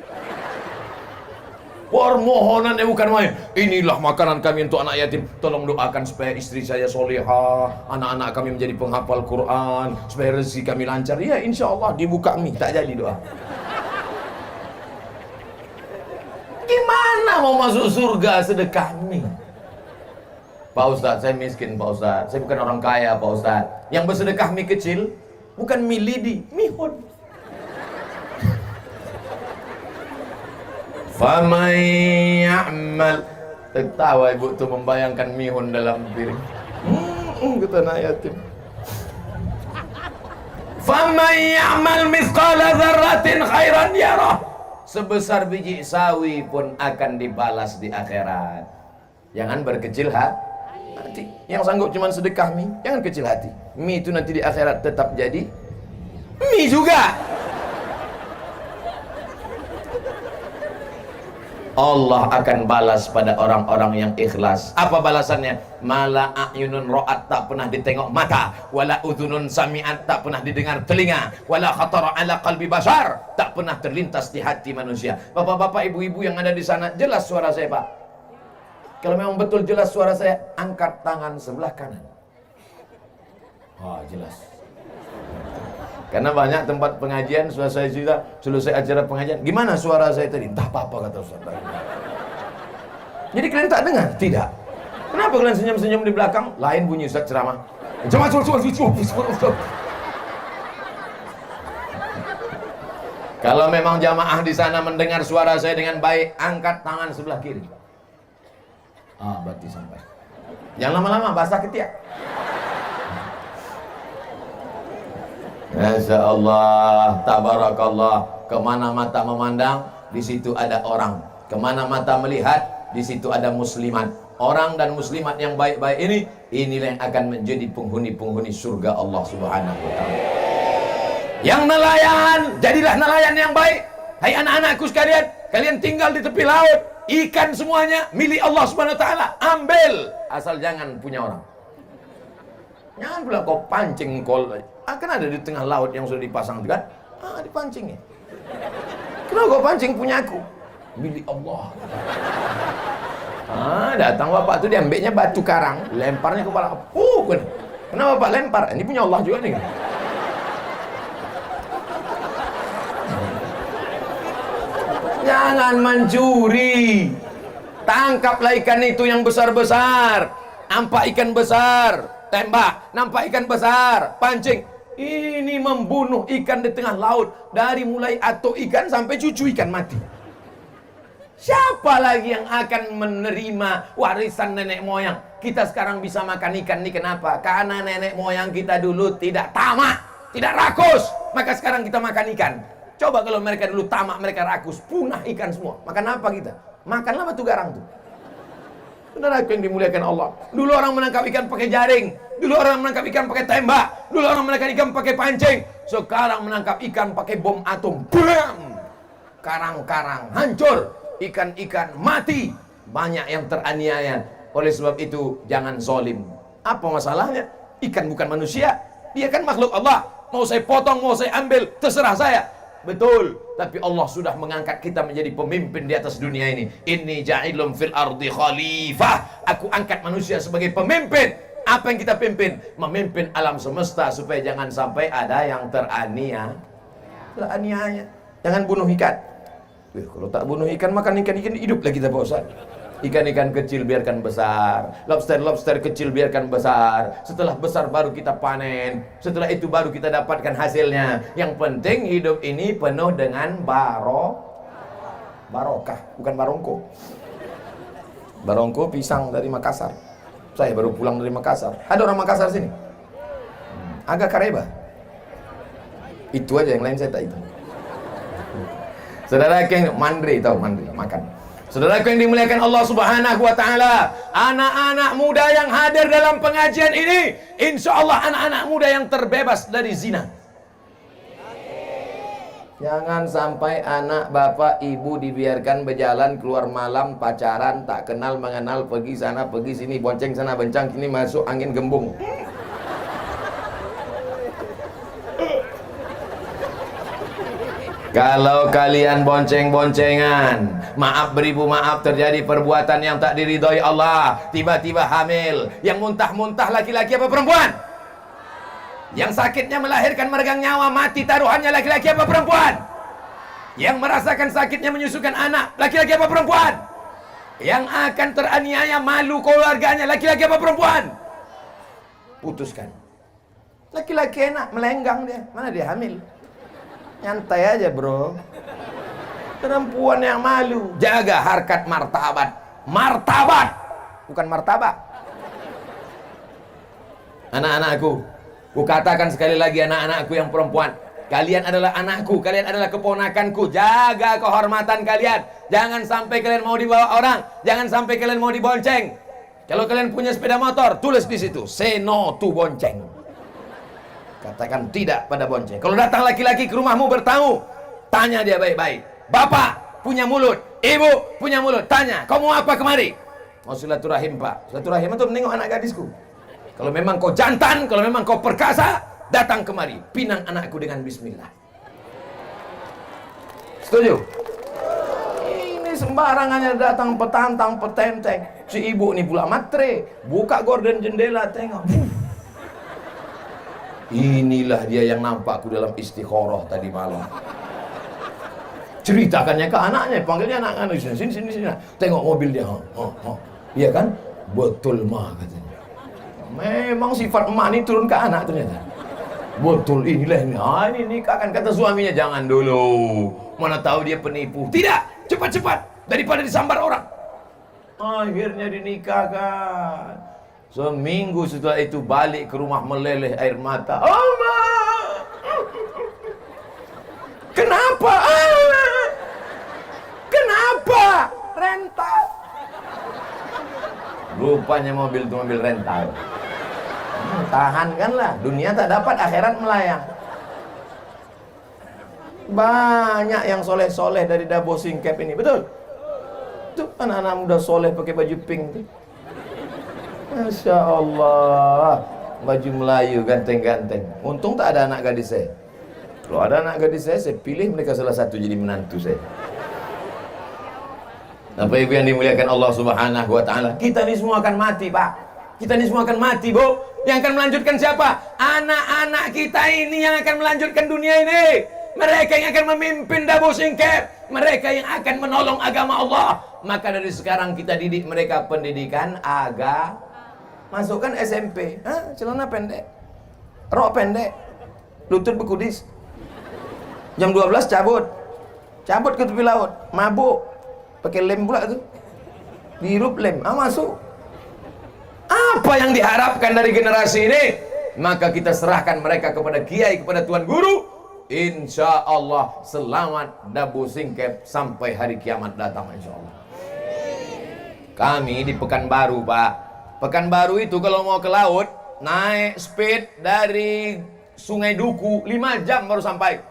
Permohonannya bukan main. Inilah makanan kami untuk anak yatim. Tolong doakan supaya istri saya solehah, anak-anak kami menjadi penghafal Quran, supaya rezeki kami lancar. Ya insya Allah dibuka mie, tak jadi doa. Gimana mau masuk surga sedekah mie? Pak Ustadz, saya miskin Pak Ustadz. Saya bukan orang kaya Pak Ustadz. Yang bersedekah mie kecil, bukan mie lidi, mihun. Faman ya'mal. Tertawa ibu tuh membayangkan mihun dalam piring. Kata anak yatim. Faman ya'mal mithqala dzarratin khairan yarah. sebesar biji sawi pun akan dibalas di akhirat. Jangan berkecil hati. Yang sanggup cuma sedekah mie, jangan kecil hati. Mie itu nanti di akhirat tetap jadi mie juga. Allah akan balas pada orang-orang yang ikhlas. Apa balasannya? Mala a'yunun ra'at, tak pernah ditengok mata, wala udhunun sami'at, tak pernah didengar telinga, wala khatara ala qalbi bashar, tak pernah terlintas di hati manusia. Bapak-bapak, ibu-ibu yang ada di sana, jelas suara saya, Pak? Kalau memang betul jelas suara saya, angkat tangan sebelah kanan. Jelas. Karena banyak tempat pengajian, selesai acara pengajian, gimana suara saya tadi? Entah apa-apa, kata Ustaz. Jadi kalian tak dengar? Tidak. Kenapa kalian senyum-senyum di belakang? Lain bunyi Ustaz ceramah. Kalau memang jamaah di sana mendengar suara saya dengan baik, angkat tangan sebelah kiri. Berarti sampai. Jangan lama-lama, basah ketiak. Masya Allah, tabarakallah. Kemana mata memandang, di situ ada orang. Kemana mata melihat, di situ ada muslimat. Orang dan muslimat yang baik-baik ini, inilah yang akan menjadi penghuni-penghuni surga Allah Subhanahu wa ta'ala. Yang nelayan, jadilah nelayan yang baik. Hai anak-anakku sekalian, kalian tinggal di tepi laut, ikan semuanya milik Allah Subhanahu wa ta'ala. Ambil, asal jangan punya orang. Jangan pula kau pancing kan ada di tengah laut yang sudah dipasang kan? Dipancing ya. Kenapa kau pancing punya aku? Milik Allah. Datang bapak tuh diambilnya batu karang, lemparnya kepala. Kenapa bapak lempar? Ini punya Allah juga nih. Jangan mencuri. Tangkaplah ikan itu yang besar-besar. Nampak ikan besar, tembak. Nampak ikan besar, pancing. Ini membunuh ikan di tengah laut. Dari mulai atuk ikan sampai cucu ikan mati. Siapa lagi yang akan menerima warisan nenek moyang? Kita sekarang bisa makan ikan ini kenapa? Karena nenek moyang kita dulu tidak tamak, tidak rakus. Maka sekarang kita makan ikan. Coba kalau mereka dulu tamak, mereka rakus, punah ikan semua. Makan apa kita? Makanlah batu garang tuh. Saudara yang dimuliakan Allah. Dulu orang menangkap ikan pakai jaring. Dulu orang menangkap ikan pakai tembak. Dulu orang menangkap ikan pakai pancing. Sekarang menangkap ikan pakai bom atom. Bam! Karang-karang hancur. Ikan-ikan mati. Banyak yang teraniaya. Oleh sebab itu jangan zolim. Apa masalahnya? Ikan bukan manusia. Dia kan makhluk Allah. Mau saya potong, mau saya ambil, terserah saya. Betul, tapi Allah sudah mengangkat kita menjadi pemimpin di atas dunia ini. Inni ja'ilum fil ardi khalifah. Aku angkat manusia sebagai pemimpin. Apa yang kita pimpin? Memimpin alam semesta supaya jangan sampai ada yang teraniaya. Jangan bunuh ikan. Kalau tak bunuh ikan, makan ikan-ikan hidup lagi kita Pak Ustaz. Ikan-ikan kecil biarkan besar, lobster-lobster kecil biarkan besar. Setelah besar baru kita panen. Setelah itu baru kita dapatkan hasilnya. Yang penting hidup ini penuh dengan barokah, bukan barongko. Barongko pisang dari Makassar. Saya baru pulang dari Makassar. Ada orang Makassar sini? Agak kareba. Itu aja, yang lain saya tak itu. Saudara yang mandri, tahu mandri makan. Saudaraku yang dimuliakan Allah Subhanahu wa ta'ala, anak-anak muda yang hadir dalam pengajian ini, insya Allah anak-anak muda yang terbebas dari zina. Jangan sampai anak bapak ibu dibiarkan berjalan keluar malam, pacaran, tak kenal mengenal, pergi sana pergi sini, bonceng sana bencang sini, masuk angin gembung. Kalau kalian bonceng-boncengan, maaf beribu maaf, terjadi perbuatan yang tak diridhoi Allah, tiba-tiba hamil, yang muntah-muntah laki-laki apa perempuan? Yang sakitnya melahirkan meregang nyawa, mati taruhannya laki-laki apa perempuan? Yang merasakan sakitnya menyusukan anak, laki-laki apa perempuan? Yang akan teraniaya malu keluarganya, laki-laki apa perempuan? Putuskan. Laki-laki enak, melenggang dia, mana dia hamil? Nyantai aja bro. Perempuan yang malu. Jaga harkat martabat. Martabat, bukan martabak. Anak-anakku, ku katakan sekali lagi, anak-anakku yang perempuan, Kalian adalah anakku, kalian adalah keponakanku. Jaga kehormatan kalian. Jangan sampai kalian mau dibawa orang, jangan sampai kalian mau dibonceng. Kalau kalian punya sepeda motor, tulis di situ, say no to bonceng. Katakan tidak pada bonceng. Kalau datang laki-laki ke rumahmu bertamu, tanya dia baik-baik. Bapak punya mulut, ibu punya mulut, tanya, kau mau apa kemari? Mau silaturahim, Pak. Silaturahim itu menengok anak gadisku. Kalau memang kau jantan, kalau memang kau perkasa, datang kemari, pinang anakku dengan bismillah. Setuju? Ini sembarangannya datang petantang, petenteng. Si ibu ini pula matre, buka gorden jendela, tengok. Inilah dia yang nampakku dalam istikharah tadi malam. Ceritakannya ke anaknya, panggilnya anak-anak, sini. Tengok mobil dia. Iya kan? Betul mah katanya. Memang sifat emak ini turun ke anak ternyata. Betul, inilah ini. Ini nikahkan, kata suaminya. Jangan dulu, mana tahu dia penipu. Tidak, cepat-cepat daripada disambar orang. Akhirnya dinikahkan. Seminggu setelah itu balik ke rumah meleleh air mata. Oma, kenapa? Kenapa? Rental. Rupanya mobil itu mobil rental. Tahankanlah, dunia tak dapat, akhirat melayang. Banyak yang soleh-soleh dari Dabo Singkep ini, betul? Tuh anak-anak muda soleh pakai baju pink tuh. Masya Allah, baju Melayu ganteng-ganteng. Untung tak ada anak gadis saya. Kalau ada anak gadis saya pilih mereka salah satu jadi menantu saya. Bapak Ibu yang dimuliakan Allah Subhanahu wa Ta'ala, kita ini semua akan mati, Pak. Kita ini semua akan mati, Bu. Yang akan melanjutkan siapa? Anak-anak kita ini yang akan melanjutkan dunia ini. Mereka yang akan memimpin Dabo Singkep. Mereka yang akan menolong agama Allah. Maka dari sekarang kita didik mereka pendidikan agama. Masukkan SMP, celana pendek, rok pendek, lutut berkudis. Jam 12 cabut ke tepi laut, mabuk, pakai lem pula tuh, dihirup lem, masuk. Apa yang diharapkan dari generasi ini? Maka kita serahkan mereka kepada kiai, kepada tuan guru. Insya Allah selamat Dabo Singkep sampai hari kiamat datang, insya Allah. Kami di Pekanbaru, Pak. Pekanbaru itu kalau mau ke laut, naik speed dari Sungai Duku 5 jam baru sampai.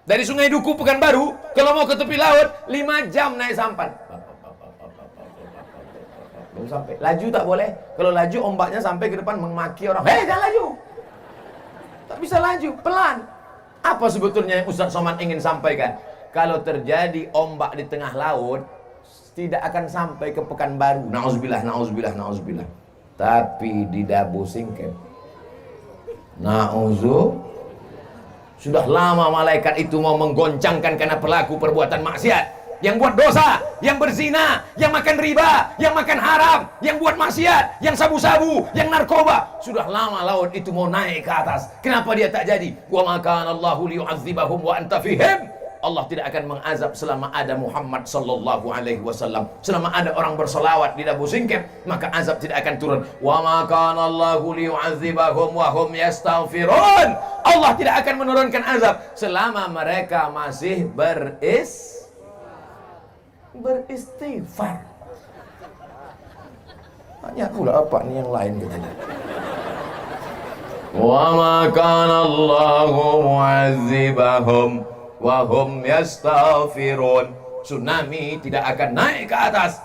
Dari Sungai Duku Pekanbaru, kalau mau ke tepi laut 5 jam naik sampan. Belum sampai. Laju tak boleh. Kalau laju ombaknya sampai ke depan memaki orang. Hei, jangan laju. Tak bisa laju, pelan. Apa sebetulnya yang Ustaz Somad ingin sampaikan? Kalau terjadi ombak di tengah laut, tidak akan sampai ke Pekanbaru. Nauzubillah. Tapi di Dabo Singkep, sudah lama malaikat itu mau menggoncangkan karena pelaku perbuatan maksiat. Yang buat dosa, yang berzina, yang makan riba, yang makan haram, yang buat maksiat, yang sabu-sabu, yang narkoba. Sudah lama laut itu mau naik ke atas. Kenapa dia tak jadi? Wa ma kana Allahu liyu'adzibahum wa anta fihim. Allah tidak akan mengazab selama ada Muhammad sallallahu alaihi wasallam. Selama ada orang berselawat di Dabo Singkep, maka azab tidak akan turun. Wa ma kana Allahu liyu'adzibahum wa hum yastaghfirun. Allah tidak akan menurunkan azab selama mereka masih beristighfar. Tanya pula apa nih yang lain katanya. Wa ma kana Allahu mu'adzibahum wa hum yastaghfirun. Tsunami tidak akan naik ke atas,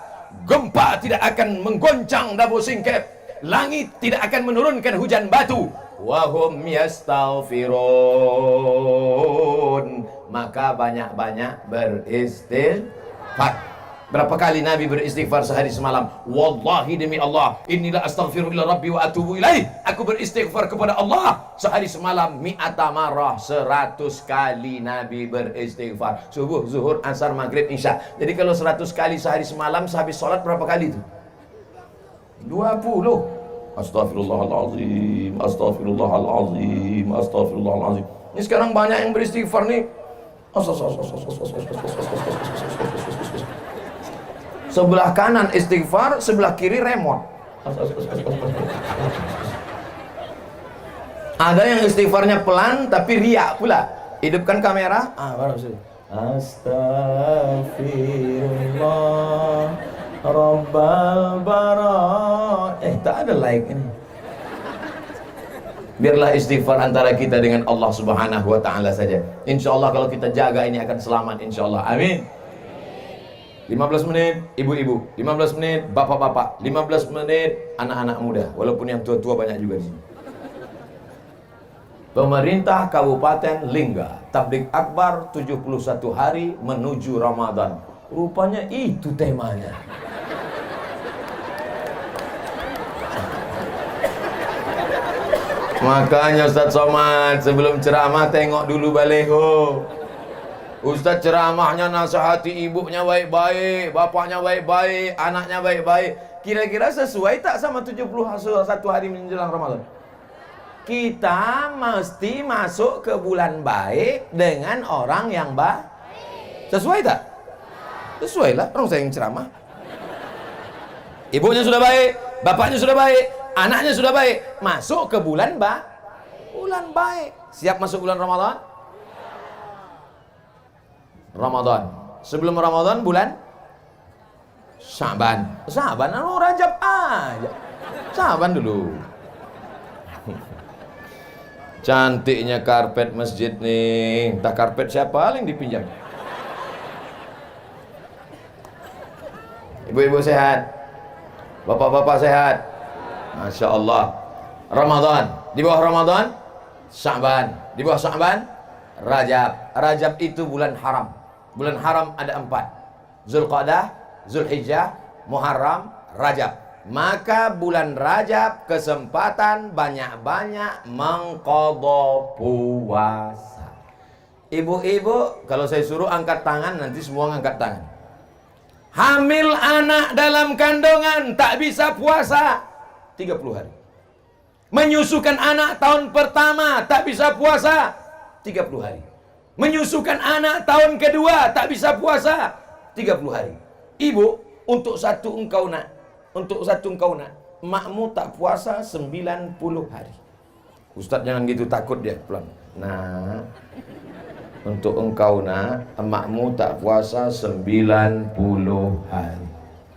gempa tidak akan menggoncang Dabo Singkep, langit tidak akan menurunkan hujan batu. Wa hum yastaghfirun. Maka banyak-banyak beristighfar. Berapa kali Nabi beristighfar sehari semalam? Wallahi demi Allah, inilah astaghfiru ila rabbi wa atubu ilaih. Aku beristighfar kepada Allah sehari semalam mi'ata marrah, 100 kali Nabi beristighfar. Subuh, zuhur, asar, maghrib, isya. Jadi kalau 100 kali sehari semalam, sehabis sholat berapa kali itu? 20. Astaghfirullahaladzim, astaghfirullahaladzim, astaghfirullahaladzim. Ini sekarang banyak yang beristighfar nih. Sebelah kanan istighfar, sebelah kiri remote. Ada yang istighfarnya pelan tapi riak pula. Hidupkan kamera. Baru sih. Astaghfirullah Rabbal bara. Tak ada like ini. Biarlah istighfar antara kita dengan Allah Subhanahu wa taala saja. Insyaallah kalau kita jaga ini akan selamat insyaallah. Amin. 15 menit ibu-ibu, 15 menit bapak-bapak, 15 menit anak-anak muda. Walaupun yang tua-tua banyak juga di sini. Pemerintah Kabupaten Lingga tabligh akbar 71 hari menuju Ramadan. Rupanya itu temanya. Makanya Ustaz Somad sebelum ceramah tengok dulu baleho. Ustaz ceramahnya nasihati ibunya baik-baik, bapaknya baik-baik, anaknya baik-baik. Kira-kira sesuai tak sama 71 hari menjelang Ramadan? Kita mesti masuk ke bulan baik dengan orang yang baik. Sesuai tak? Sesuai lah, orang saya yang ceramah. Ibunya sudah baik, bapaknya sudah baik, anaknya sudah baik. Masuk ke bulan bulan baik. Siap masuk bulan Ramadan? Ramadan. Sebelum Ramadan bulan Syaban. Syaban, Rajab aja. Syaban dulu. Cantiknya karpet masjid nih. Entah karpet siapa yang dipinjam. Ibu-ibu sehat? Bapak-bapak sehat? Masya Allah. Ramadan. Di bawah Ramadan Syaban. Di bawah Syaban Rajab. Rajab itu bulan haram. Bulan haram ada 4. Zulqa'dah, Zulhijjah, Muharram, Rajab. Maka bulan Rajab kesempatan banyak-banyak mengqadha puasa. Ibu-ibu, kalau saya suruh angkat tangan, nanti semua angkat tangan. Hamil anak dalam kandungan tak bisa puasa 30 hari. Menyusukan anak tahun pertama tak bisa puasa 30 hari. Menyusukan anak tahun kedua tak bisa puasa 30 hari. Ibu, untuk satu engkau nak, makmu tak puasa 90 hari. Ustaz jangan gitu, takut dia pelan. Nah, untuk engkau nak, makmu tak puasa 90 hari.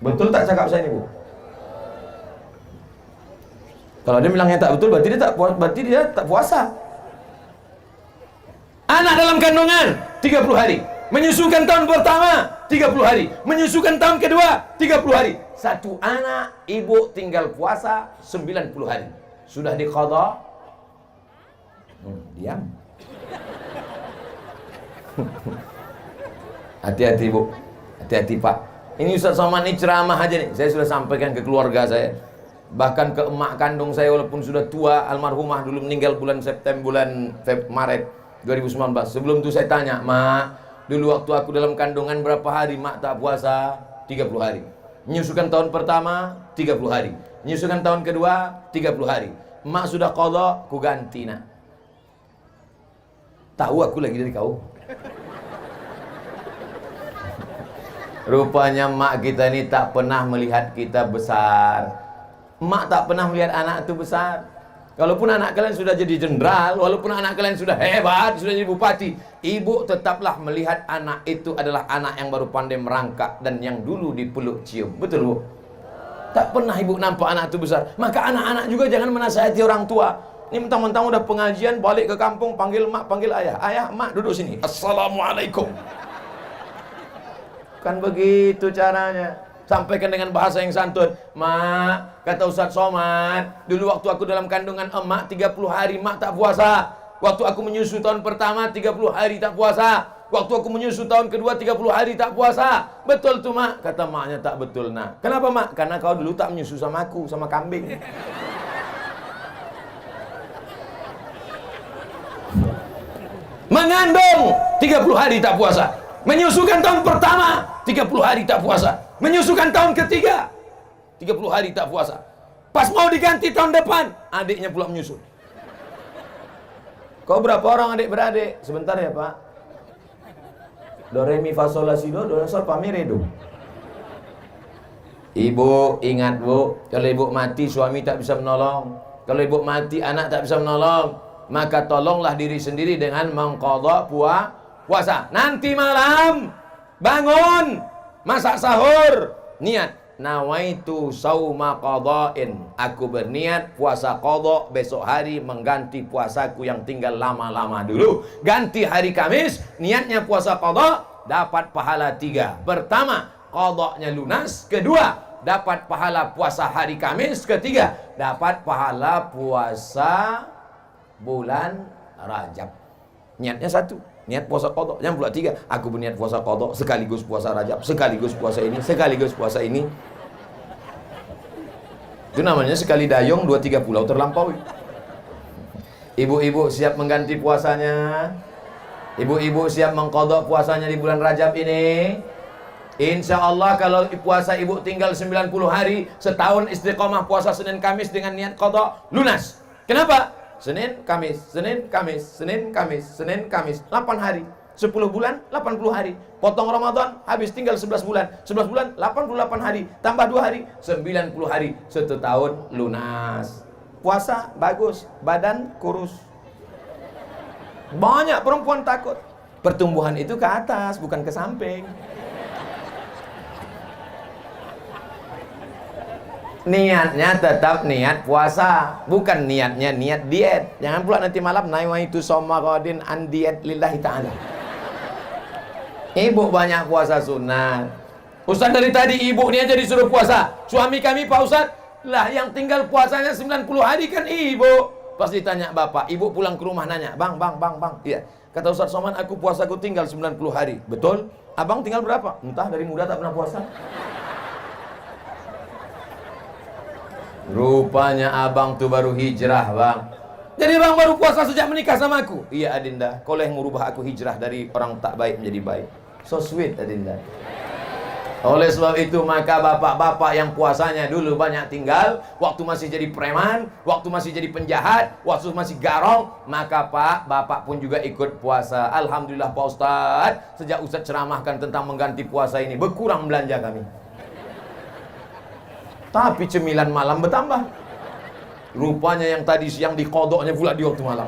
Betul tak cakap saya ini, Bu? Kalau dia bilangnya tak betul, berarti dia tak puasa. Anak dalam kandungan 30 hari. Menyusukan tahun pertama 30 hari. Menyusukan tahun kedua 30 hari. Satu anak ibu tinggal puasa 90 hari. Sudah diqadha? Diam. Hati-hati, Bu. Hati-hati, Pak. Ini Ustaz Somad ini ceramah aja nih. Saya sudah sampaikan ke keluarga saya. Bahkan ke emak kandung saya walaupun sudah tua, almarhumah dulu meninggal bulan Maret 2019. Sebelum itu saya tanya, "Mak, dulu waktu aku dalam kandungan berapa hari mak tak puasa?" 30 hari. Menyusukan tahun pertama 30 hari. Menyusukan tahun kedua 30 hari. Mak sudah qadha, ku ganti nak. Tahu aku lagi dari kau. Rupanya mak kita ini tak pernah melihat kita besar. Mak tak pernah melihat anak itu besar. Walaupun anak kalian sudah jadi jenderal, walaupun anak kalian sudah hebat, sudah jadi bupati, ibu tetaplah melihat anak itu adalah anak yang baru pandai merangkak dan yang dulu dipeluk cium. Betul, Bu? Tak pernah ibu nampak anak itu besar. Maka anak-anak juga jangan menasihati orang tua. Ini mentang-mentang udah pengajian, balik ke kampung, panggil mak, panggil ayah. Ayah, mak, duduk sini. Assalamualaikum. Kan begitu caranya. Sampaikan dengan bahasa yang santun. Mak, kata Ustaz Somad, dulu waktu aku dalam kandungan emak 30 hari mak tak puasa. Waktu aku menyusu tahun pertama 30 hari tak puasa. Waktu aku menyusu tahun kedua 30 hari tak puasa. Betul tuh, Mak. Kata maknya tak betul, nak. Kenapa, Mak? Karena kau dulu tak menyusu sama aku, sama kambing. Mengandung 30 hari tak puasa. Menyusukan tahun pertama 30 hari tak puasa. Menyusukan tahun ketiga 30 hari tak puasa. Pas mau diganti tahun depan, adiknya pula menyusul. Kau berapa orang adik-beradik? Sebentar ya, Pak. Do re mi fa sol la si do sol fa mi re do. Ibu ingat, Bu, kalau ibu mati suami tak bisa menolong. Kalau ibu mati anak tak bisa menolong. maka tolonglah diri sendiri dengan mengqadha puasa. Nanti malam bangun, masak sahur, niat nawaitu sauma qadhain, aku berniat puasa qadha besok hari mengganti puasaku yang tinggal lama-lama dulu. Ganti hari Kamis, niatnya puasa qadha, dapat pahala 3. Pertama, qadhanya lunas. Kedua, dapat pahala puasa hari Kamis. Ketiga, dapat pahala puasa bulan Rajab. Niatnya 1, niat puasa qadha. Yang pula 3, aku berniat puasa qadha sekaligus puasa Rajab, sekaligus puasa ini, sekaligus puasa ini. Itu namanya sekali dayung 2-3 pulau terlampaui. Ibu-ibu siap mengganti puasanya? Ibu-ibu siap mengqadha puasanya di bulan Rajab ini? Insya Allah kalau puasa ibu tinggal 90 hari, setahun istiqomah puasa Senin Kamis dengan niat qadha, lunas. Kenapa? Senin Kamis, Senin Kamis, Senin Kamis, Senin Kamis, 8 hari. 10 bulan, 80 hari. Potong Ramadan, habis tinggal 11 bulan. 11 bulan, 88 hari. Tambah 2 hari, 90 hari. 1 tahun lunas. Puasa, bagus. Badan, kurus. Banyak perempuan takut. Pertumbuhan itu ke atas, bukan ke samping. Niatnya tetap niat puasa, bukan niatnya niat diet. Jangan pula nanti malam nawaitu shauma ghadin an diet lillahi ta'ala. Ibu banyak puasa sunat. Ustaz dari tadi ibu ni aja disuruh puasa. Suami kami Pak Ustaz, lah yang tinggal puasanya 90 hari kan ibu. Pas ditanya bapak, ibu pulang ke rumah nanya, bang. Iya. Kata Ustaz Somad, aku puasaku tinggal 90 hari. Betul? Abang tinggal berapa? Entah, dari muda tak pernah puasa. Rupanya abang tuh baru hijrah, bang. Jadi bang baru puasa sejak menikah sama aku. Iya Adinda, kau yang merubah aku hijrah dari orang tak baik menjadi baik. So sweet Adinda. Oleh sebab itu maka bapak-bapak yang puasanya dulu banyak tinggal, waktu masih jadi preman, waktu masih jadi penjahat, waktu masih garong, maka pak, bapak pun juga ikut puasa. Alhamdulillah Pak Ustadz, sejak Ustadz ceramahkan tentang mengganti puasa ini, berkurang belanja kami. Tapi cemilan malam bertambah. Rupanya yang tadi siang dikodoknya pula di waktu malam.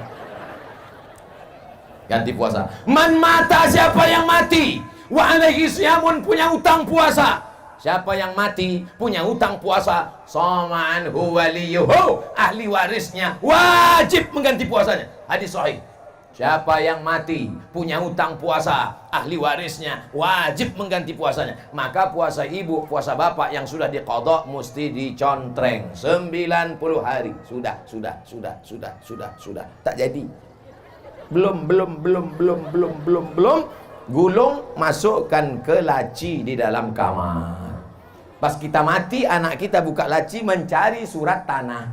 Ganti puasa. Man mata, siapa yang mati, wa alaihi siyamun, punya utang puasa. Siapa yang mati punya utang puasa, shaman waliyuhu, ahli warisnya wajib mengganti puasanya. Hadis sahih. Siapa yang mati punya utang puasa, ahli warisnya wajib mengganti puasanya. Maka puasa ibu, puasa bapak yang sudah diqadha mesti dicontreng 90 hari. Sudah. Tak jadi. Belum. Gulung masukkan ke laci di dalam kamar. Pas kita mati, anak kita buka laci mencari surat tanah.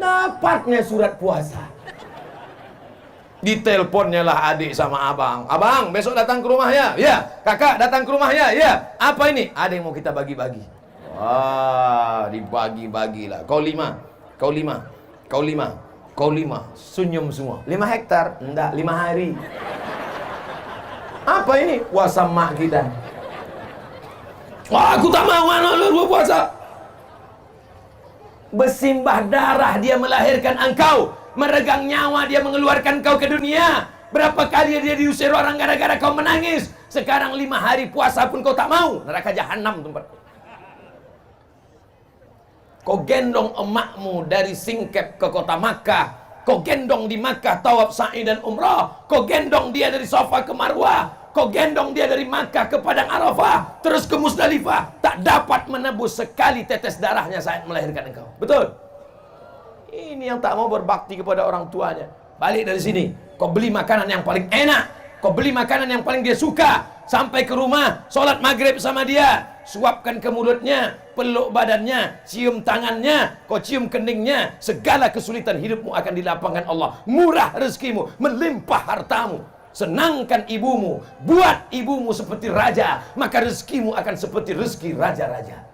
Dapatnya surat puasa. Diteleponnya lah adik sama abang. Abang, besok datang ke rumah ya? Ya. Kakak datang ke rumah ya? Ya. Apa ini? Ada yang mau kita bagi-bagi. Wah, dibagi-bagilah. Kau 5. Senyum semua. 5 hektar? Enggak, 5 hari. Apa ini? Puasa mak kita. Wah, aku tak mau anak puasa. Bersimbah darah dia melahirkan engkau. Meregang nyawa dia mengeluarkan kau ke dunia. Berapa kali dia diusir orang gara-gara kau menangis. Sekarang 5 hari puasa pun kau tak mau. Neraka jahanam tempat. Kau gendong emakmu dari Singkep ke kota Makkah. Kau gendong di Makkah tawaf sa'i dan umrah. Kau gendong dia dari Safa ke Marwah. Kau gendong dia dari Makkah ke Padang Arafah, terus ke Musdalifah. Tak dapat menebus sekali tetes darahnya saat melahirkan engkau. Betul? Ini yang tak mau berbakti kepada orang tuanya. Balik dari sini, kau beli makanan yang paling enak, kau beli makanan yang paling dia suka. Sampai ke rumah, sholat maghrib sama dia, suapkan ke mulutnya, peluk badannya, cium tangannya, kau cium keningnya. Segala kesulitan hidupmu akan dilapangkan Allah. Murah rezekimu, melimpah hartamu. Senangkan ibumu, buat ibumu seperti raja, maka rezekimu akan seperti rezeki raja-raja.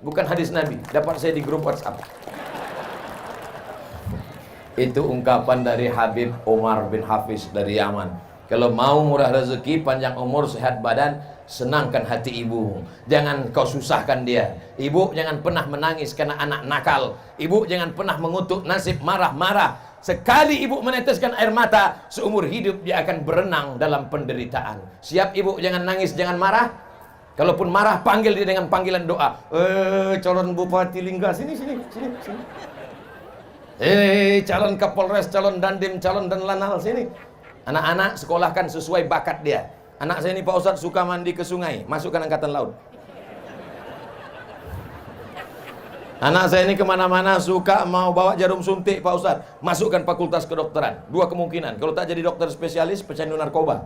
Bukan hadis Nabi, dapat saya di grup WhatsApp. Itu ungkapan dari Habib Umar bin Hafiz dari Yaman. Kalau mau murah rezeki, panjang umur, sehat badan, senangkan hati ibumu. Jangan kau susahkan dia. Ibu jangan pernah menangis karena anak nakal. Ibu jangan pernah mengutuk nasib marah-marah. Sekali ibu meneteskan air mata, seumur hidup dia akan berenang dalam penderitaan. Siap ibu, jangan nangis, jangan marah. Kalaupun marah, panggil dia dengan panggilan doa. Calon Bupati Lingga, sini. Calon Kapolres, calon Dandim, calon dan Lanal, sini. Anak-anak sekolahkan sesuai bakat dia. Anak saya ini Pak Ustadz suka mandi ke sungai, masukkan Angkatan Laut. Anak saya ini kemana-mana suka mau bawa jarum suntik Pak Ustadz, masukkan fakultas kedokteran. Dua kemungkinan, kalau tak jadi dokter spesialis, pecandu narkoba.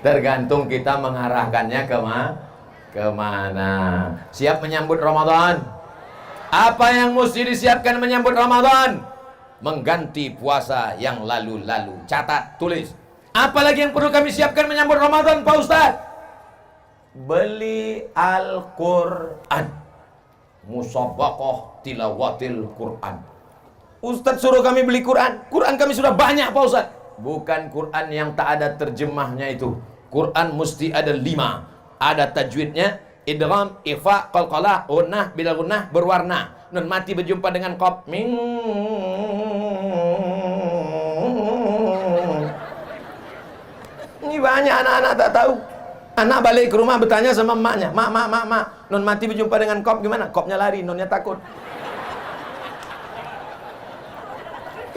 Tergantung kita mengarahkannya kemana. Siap menyambut Ramadan? Apa yang mesti disiapkan menyambut Ramadan? Mengganti puasa yang lalu-lalu. Catat, tulis. Apalagi yang perlu kami siapkan menyambut Ramadan Pak Ustadz? Beli Al-Quran, musabaqah tilawatil Quran. Ustadz suruh kami beli Quran. Quran kami sudah banyak Pak Ustadz. Bukan Quran yang tak ada terjemahnya itu. Quran mesti ada 5. Ada tajwidnya, idgham, ifa, qalqalah, gunnah, bila gunnah, berwarna. Nun mati berjumpa dengan qaf. Ini banyak anak-anak tak tahu. Anak balik ke rumah bertanya sama emaknya, mak, nun mati berjumpa dengan kop gimana? Kopnya lari, nonnya takut.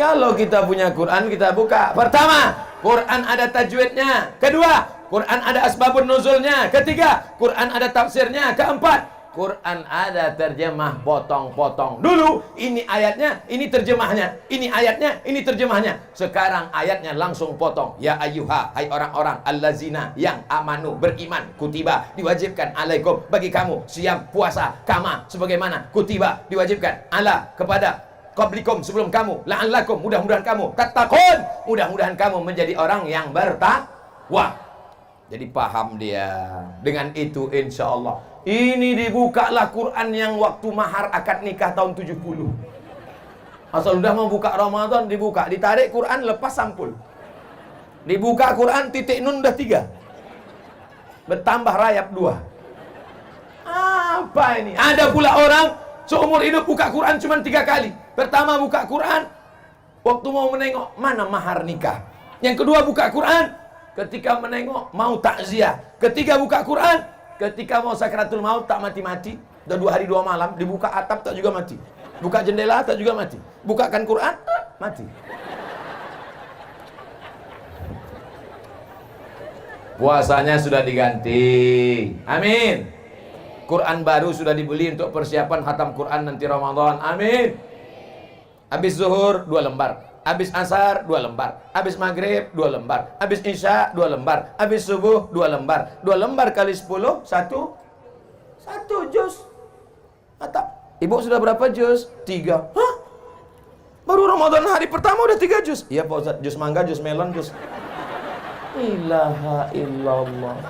Kalau kita punya Quran, kita buka. Pertama, Quran ada tajwidnya. Kedua, Quran ada asbabun nuzulnya. Ketiga, Quran ada tafsirnya. Keempat, Quran ada terjemah potong-potong. Dulu ini ayatnya, ini terjemahnya. Ini ayatnya, ini terjemahnya. Sekarang ayatnya langsung potong. Ya ayyuha, hai orang-orang allazina yang amanu, beriman, kutiba, diwajibkan alaikum, bagi kamu siam puasa kama sebagaimana kutiba diwajibkan ala kepada qablikum sebelum kamu, la'allakum, mudah-mudahan kamu tattaqun, mudah-mudahan kamu menjadi orang yang bertakwa. Jadi paham dia. Dengan itu insya Allah ini dibukalah Quran yang waktu mahar akad nikah tahun 70. Asal udah mau buka Ramadan dibuka, ditarik Quran lepas sampul. Dibuka Quran titik nun udah 3. Bertambah rayap 2. Apa ini? Ada pula orang seumur hidup buka Quran cuma 3 kali. Pertama buka Quran waktu mau menengok mana mahar nikah. Yang kedua buka Quran ketika menengok mau takziah. Ketiga buka Quran ketika mau sakratul maut tak mati-mati. Udah 2 hari 2 malam dibuka atap tak juga mati. Buka jendela tak juga mati. Bukakan Quran mati. Puasanya sudah diganti. Amin. Quran baru sudah dibeli untuk persiapan khatam Quran nanti Ramadan. Amin. Habis zuhur 2 lembar. Habis asar 2 lembar. Habis maghrib 2 lembar. Habis isya 2 lembar. Habis subuh 2 lembar. 2 lembar kali 10 satu juz. Atap. Ibu sudah berapa juz? 3. Hah? Baru Ramadan hari pertama udah 3 juz. Iya Pak Ustaz, juz mangga, juz melon, juz. Ilaha illallah.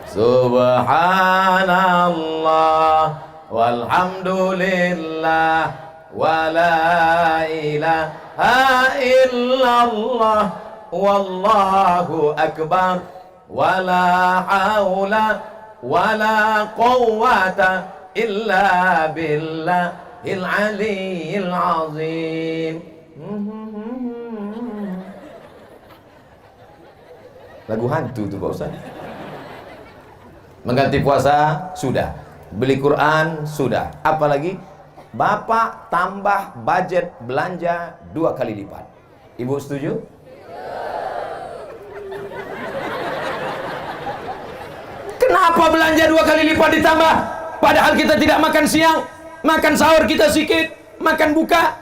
Subhanallah walhamdulillah wala ilaha illallah wallahu akbar wala haula wala quwwata illa billahil aliyyil azim. Lagu hantu tuh Pak Ustaz. Mengganti puasa sudah, beli Quran sudah, apalagi Bapak tambah budget belanja 2 kali lipat. Ibu setuju? Kenapa belanja 2 kali lipat ditambah? Padahal kita tidak makan siang, makan sahur kita sikit, makan buka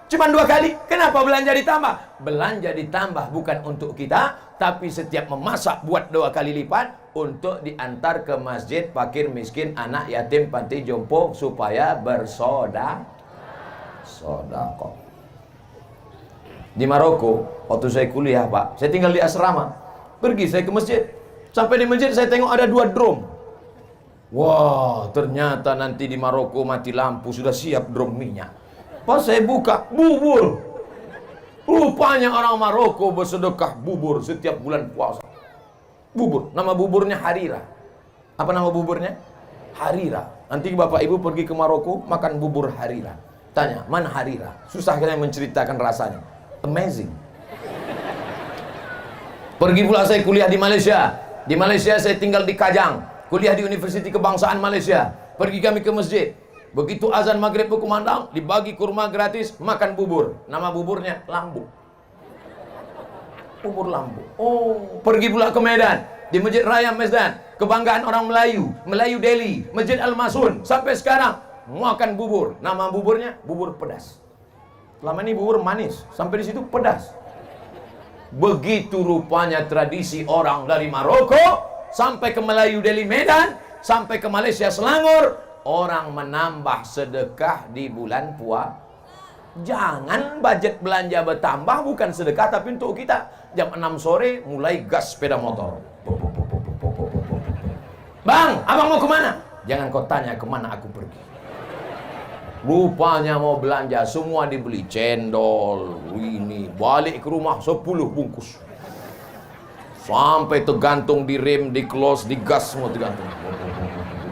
cuma 2 kali. Kenapa belanja ditambah? Belanja ditambah bukan untuk kita, tapi setiap memasak buat 2 kali lipat untuk diantar ke masjid fakir miskin, anak yatim, panti jompo supaya bersodakoh. Di Maroko waktu saya kuliah Pak, saya tinggal di asrama. Pergi saya ke masjid. Sampai di masjid saya tengok ada 2 drum. Wah, ternyata nanti di Maroko mati lampu sudah siap drum minyak. Pas saya buka, bubur. Rupanya orang Maroko bersedekah bubur setiap bulan puasa. Bubur, nama buburnya Harira. Apa nama buburnya? Harira. Nanti bapak ibu pergi ke Maroko makan bubur harira. Tanya, mana harira? Susah kita menceritakan rasanya. Amazing. Pergi pula saya kuliah di Malaysia. Di Malaysia saya tinggal di Kajang. Kuliah di Universiti Kebangsaan Malaysia. Pergi kami ke masjid. Begitu azan maghrib berkumandang, dibagi kurma gratis, makan bubur. Nama buburnya lambu. Bubur lambu. Oh, pergi pula ke Medan. Di Masjid Raya Medan, kebanggaan orang Melayu, Melayu Delhi, Masjid Al-Masun. Sampai sekarang makan bubur. Nama buburnya bubur pedas. Selama ini bubur manis, sampai di situ pedas. Begitu rupanya tradisi orang dari Maroko sampai ke Melayu Delhi Medan, sampai ke Malaysia Selangor, orang menambah sedekah di bulan puasa. Jangan budget belanja bertambah, bukan sedekah tapi untuk kita. Jam 6 sore mulai gas sepeda motor. Bang, abang mau kemana? Jangan kau tanya kemana aku pergi. Rupanya mau belanja, semua dibeli. Cendol, ini, balik ke rumah 10 bungkus. Sampai tergantung di rem, di close, di gas, semua tergantung.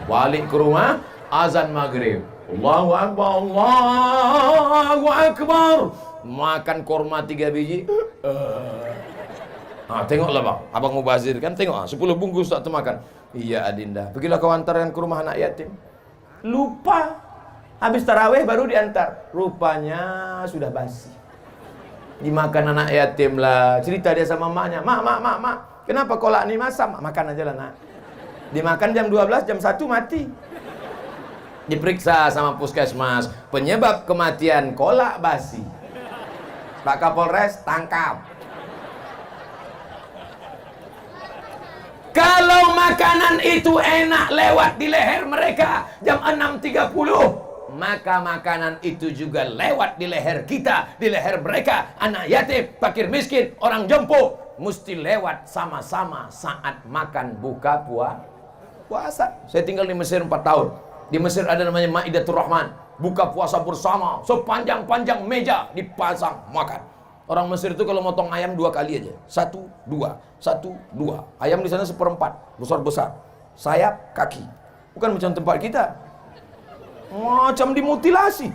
Balik ke rumah, azan maghrib. Allahu Akbar, Allahu Akbar. Makan korma 3 biji. Tengoklah bang, abang mubazir kan, tengok 10 bungkus tak termakan. Iya Adinda, pergilah kau antarkan ke rumah anak yatim. Lupa, habis tarawih baru diantar. Rupanya sudah basi. Dimakan anak yatim lah. Cerita dia sama maknya, mak, kenapa kolak ni masak? Mak, makan aja lah nak. Dimakan jam 12, jam 1 mati. Diperiksa sama puskesmas, penyebab kematian kolak basi. Pak Kapolres tangkap. Kalau makanan itu enak lewat di leher mereka jam 6.30, maka makanan itu juga lewat di leher kita, di leher mereka. Anak yatim, fakir miskin, orang jompo, mesti lewat sama-sama saat makan buka puasa. Saya tinggal di Mesir 4 tahun. Di Mesir ada namanya Maidatul Rahman, buka puasa bersama, sepanjang-panjang meja dipasang makan. Orang Mesir itu kalau motong ayam 2 kali aja. 1, 2, 1, 2. Ayam di sana 1/4, besar-besar. Sayap, kaki. Bukan macam tempat kita. Macam dimutilasi.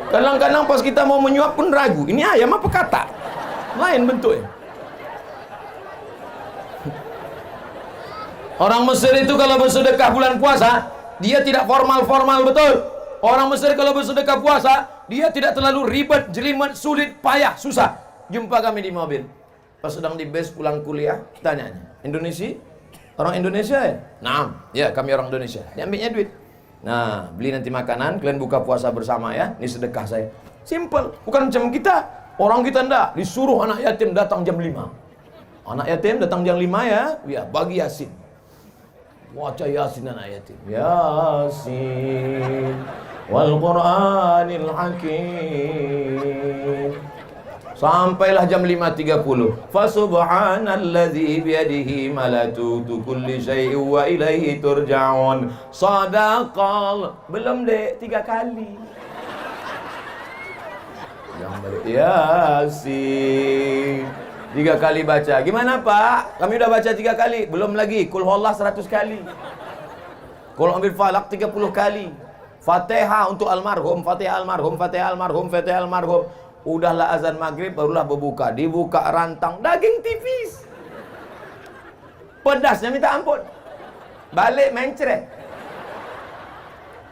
Kadang-kadang pas kita mau menyuap pun ragu. Ini ayam apa kata? Lain bentuknya. Orang Mesir itu kalau bersedekah bulan puasa, dia tidak formal-formal betul. Orang Mesir kalau bersedekah puasa, dia tidak terlalu ribet, jelimet, sulit, payah, susah. Jumpa kami di mobil. Pas sedang di bus pulang kuliah, tanyanya, Indonesia? Orang Indonesia ya? Nah, ya kami orang Indonesia. Dia ambilnya duit. Nah, beli nanti makanan, kalian buka puasa bersama ya. Ini sedekah saya. Simple, bukan macam kita. Orang kita enggak, disuruh anak yatim datang jam 5. Anak yatim datang jam 5 ya, bagi Yasin. Baca Yasin anak yatim. Yasin wal Qur'anil Hakim. Sampailah jam 5.30. Fa subhanalladzi biyadihi malakutu kulli syai'in wa ilaihi turja'un. Sadaqal. Belum dek, 3 kali. Yang balik Yasin 3 kali baca. Gimana Pak? Kami udah baca 3 kali. Belum lagi. Qul huwallah 100 kali. Qul ambil falak 30 kali. Fatihah untuk almarhum, Fatihah almarhum, Fatihah almarhum, Fatihah almarhum. Udahlah azan maghrib, barulah berbuka. Dibuka rantang daging tipis. Pedasnya minta ampun. Balik main cereh.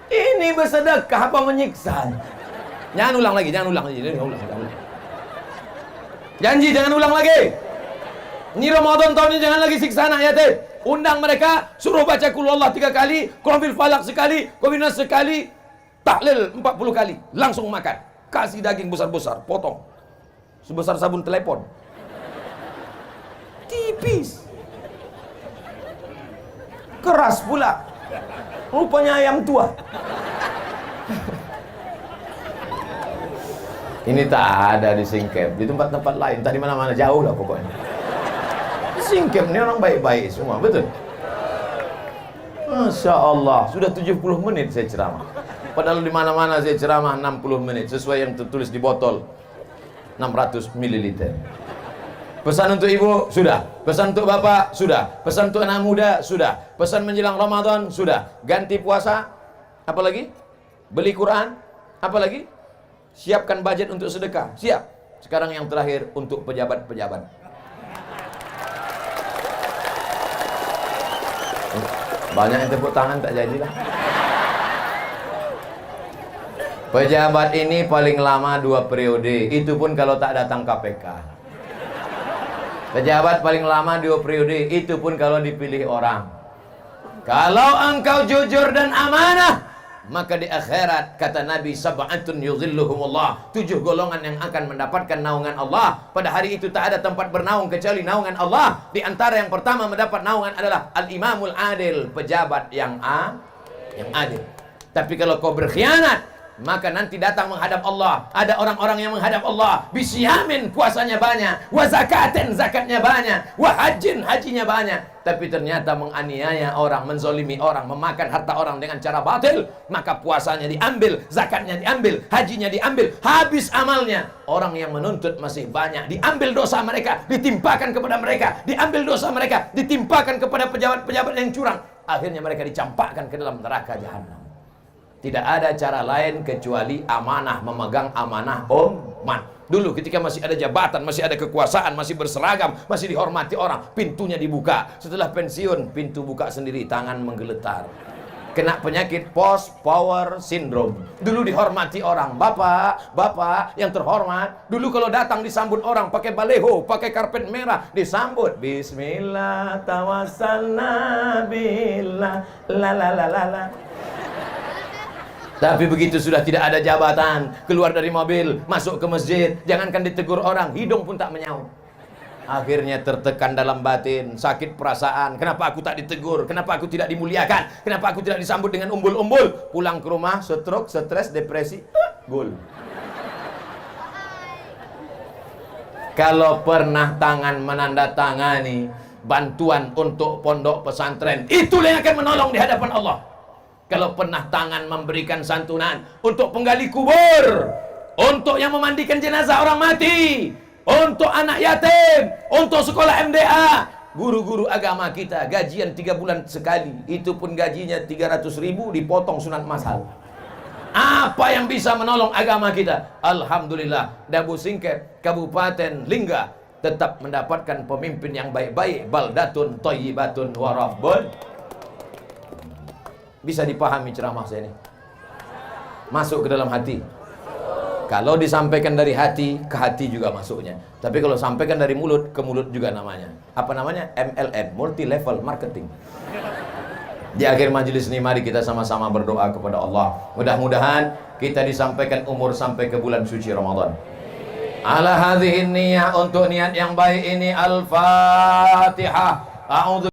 Ini bersedekah apa menyiksa? Jangan ulang lagi, jangan ulang lagi. Janji jangan ulang lagi. Ini Ramadan tahun ini jangan lagi siksa anak yatim. Undang mereka, suruh baca Qul huwallah 3 kali, Qul huwal falaq sekali, Qul huwal nas sekali, tahlil 40 kali, langsung makan. Kasih daging besar-besar, potong. Sebesar sabun telepon. Tipis. Keras pula. Rupanya ayam tua. Ini tak ada di Singkep, di tempat-tempat lain, tak di mana-mana, jauh lah pokoknya. Di Singkep ini orang baik-baik semua, betul? Masya Allah, sudah 70 menit saya ceramah. Padahal di mana-mana saya ceramah 60 menit, sesuai yang tertulis di botol 600 ml. Pesan untuk ibu, sudah. Pesan untuk bapak, sudah. Pesan untuk anak muda, sudah. Pesan menjelang Ramadan, sudah. Ganti puasa, apa lagi? Beli Quran, apa lagi? Siapkan budget untuk sedekah, siap. Sekarang yang terakhir untuk pejabat-pejabat. Banyak yang tepuk tangan, tak jadilah. Pejabat ini paling lama 2 periode, itu pun kalau tak datang KPK. Pejabat paling lama 2 periode, itu pun kalau dipilih orang. Kalau engkau jujur dan amanah, maka di akhirat kata Nabi, sab'atun yuzilluhumullah, 7 golongan yang akan mendapatkan naungan Allah. Pada hari itu tak ada tempat bernaung kecuali naungan Allah. Di antara yang pertama mendapat naungan adalah al-imamul adil, pejabat yang adil. Tapi kalau kau berkhianat, maka nanti datang menghadap Allah. Ada orang-orang yang menghadap Allah bisyamin, puasanya banyak, wa zakatin, zakatnya banyak, wa hajin, hajinya banyak, tapi ternyata menganiaya orang, menzolimi orang, memakan harta orang dengan cara batil. Maka puasanya diambil, zakatnya diambil, hajinya diambil, habis amalnya. Orang yang menuntut masih banyak, diambil dosa mereka, ditimpakan kepada mereka, diambil dosa mereka, ditimpakan kepada pejabat-pejabat yang curang. Akhirnya mereka dicampakkan ke dalam neraka jahanam. Tidak ada cara lain kecuali amanah, memegang amanah umat. Dulu ketika masih ada jabatan, masih ada kekuasaan, masih berseragam, masih dihormati orang, pintunya dibuka. Setelah pensiun, pintu buka sendiri, tangan menggeletar. Kena penyakit post power syndrome. Dulu dihormati orang, bapak yang terhormat. Dulu kalau datang disambut orang pakai baleho, pakai karpet merah, disambut Bismillah tawassalna billah la la la la la. Tapi begitu sudah tidak ada jabatan, keluar dari mobil, masuk ke masjid, jangankan ditegur orang, hidung pun tak menyaut. Akhirnya tertekan dalam batin, sakit perasaan. Kenapa aku tak ditegur? Kenapa aku tidak dimuliakan? Kenapa aku tidak disambut dengan umbul-umbul? Pulang ke rumah, stroke, stres, depresi, gul. Kalau pernah tangan menandatangani bantuan untuk pondok pesantren, itulah yang akan menolong di hadapan Allah. Kalau pernah tangan memberikan santunan untuk penggali kubur, untuk yang memandikan jenazah orang mati, untuk anak yatim, untuk sekolah MDA, guru-guru agama kita gajian 3 bulan sekali, itu pun gajinya 300.000 dipotong sunat masal. Apa yang bisa menolong agama kita? Alhamdulillah, Dabu Singkep, Kabupaten Lingga tetap mendapatkan pemimpin yang baik-baik. Baldatun thayyibatun wa rabbun. Bisa dipahami ceramah saya ini? Masuk ke dalam hati. Kalau disampaikan dari hati, ke hati juga masuknya. Tapi kalau sampaikan dari mulut, ke mulut juga namanya. Apa namanya? MLM, multi level marketing. Di akhir majelis ini mari kita sama-sama berdoa kepada Allah. Mudah-mudahan kita disampaikan umur sampai ke bulan suci Ramadan. Ala hadhihi niyah, untuk niat yang baik ini. Al-Fatihah. A'udzu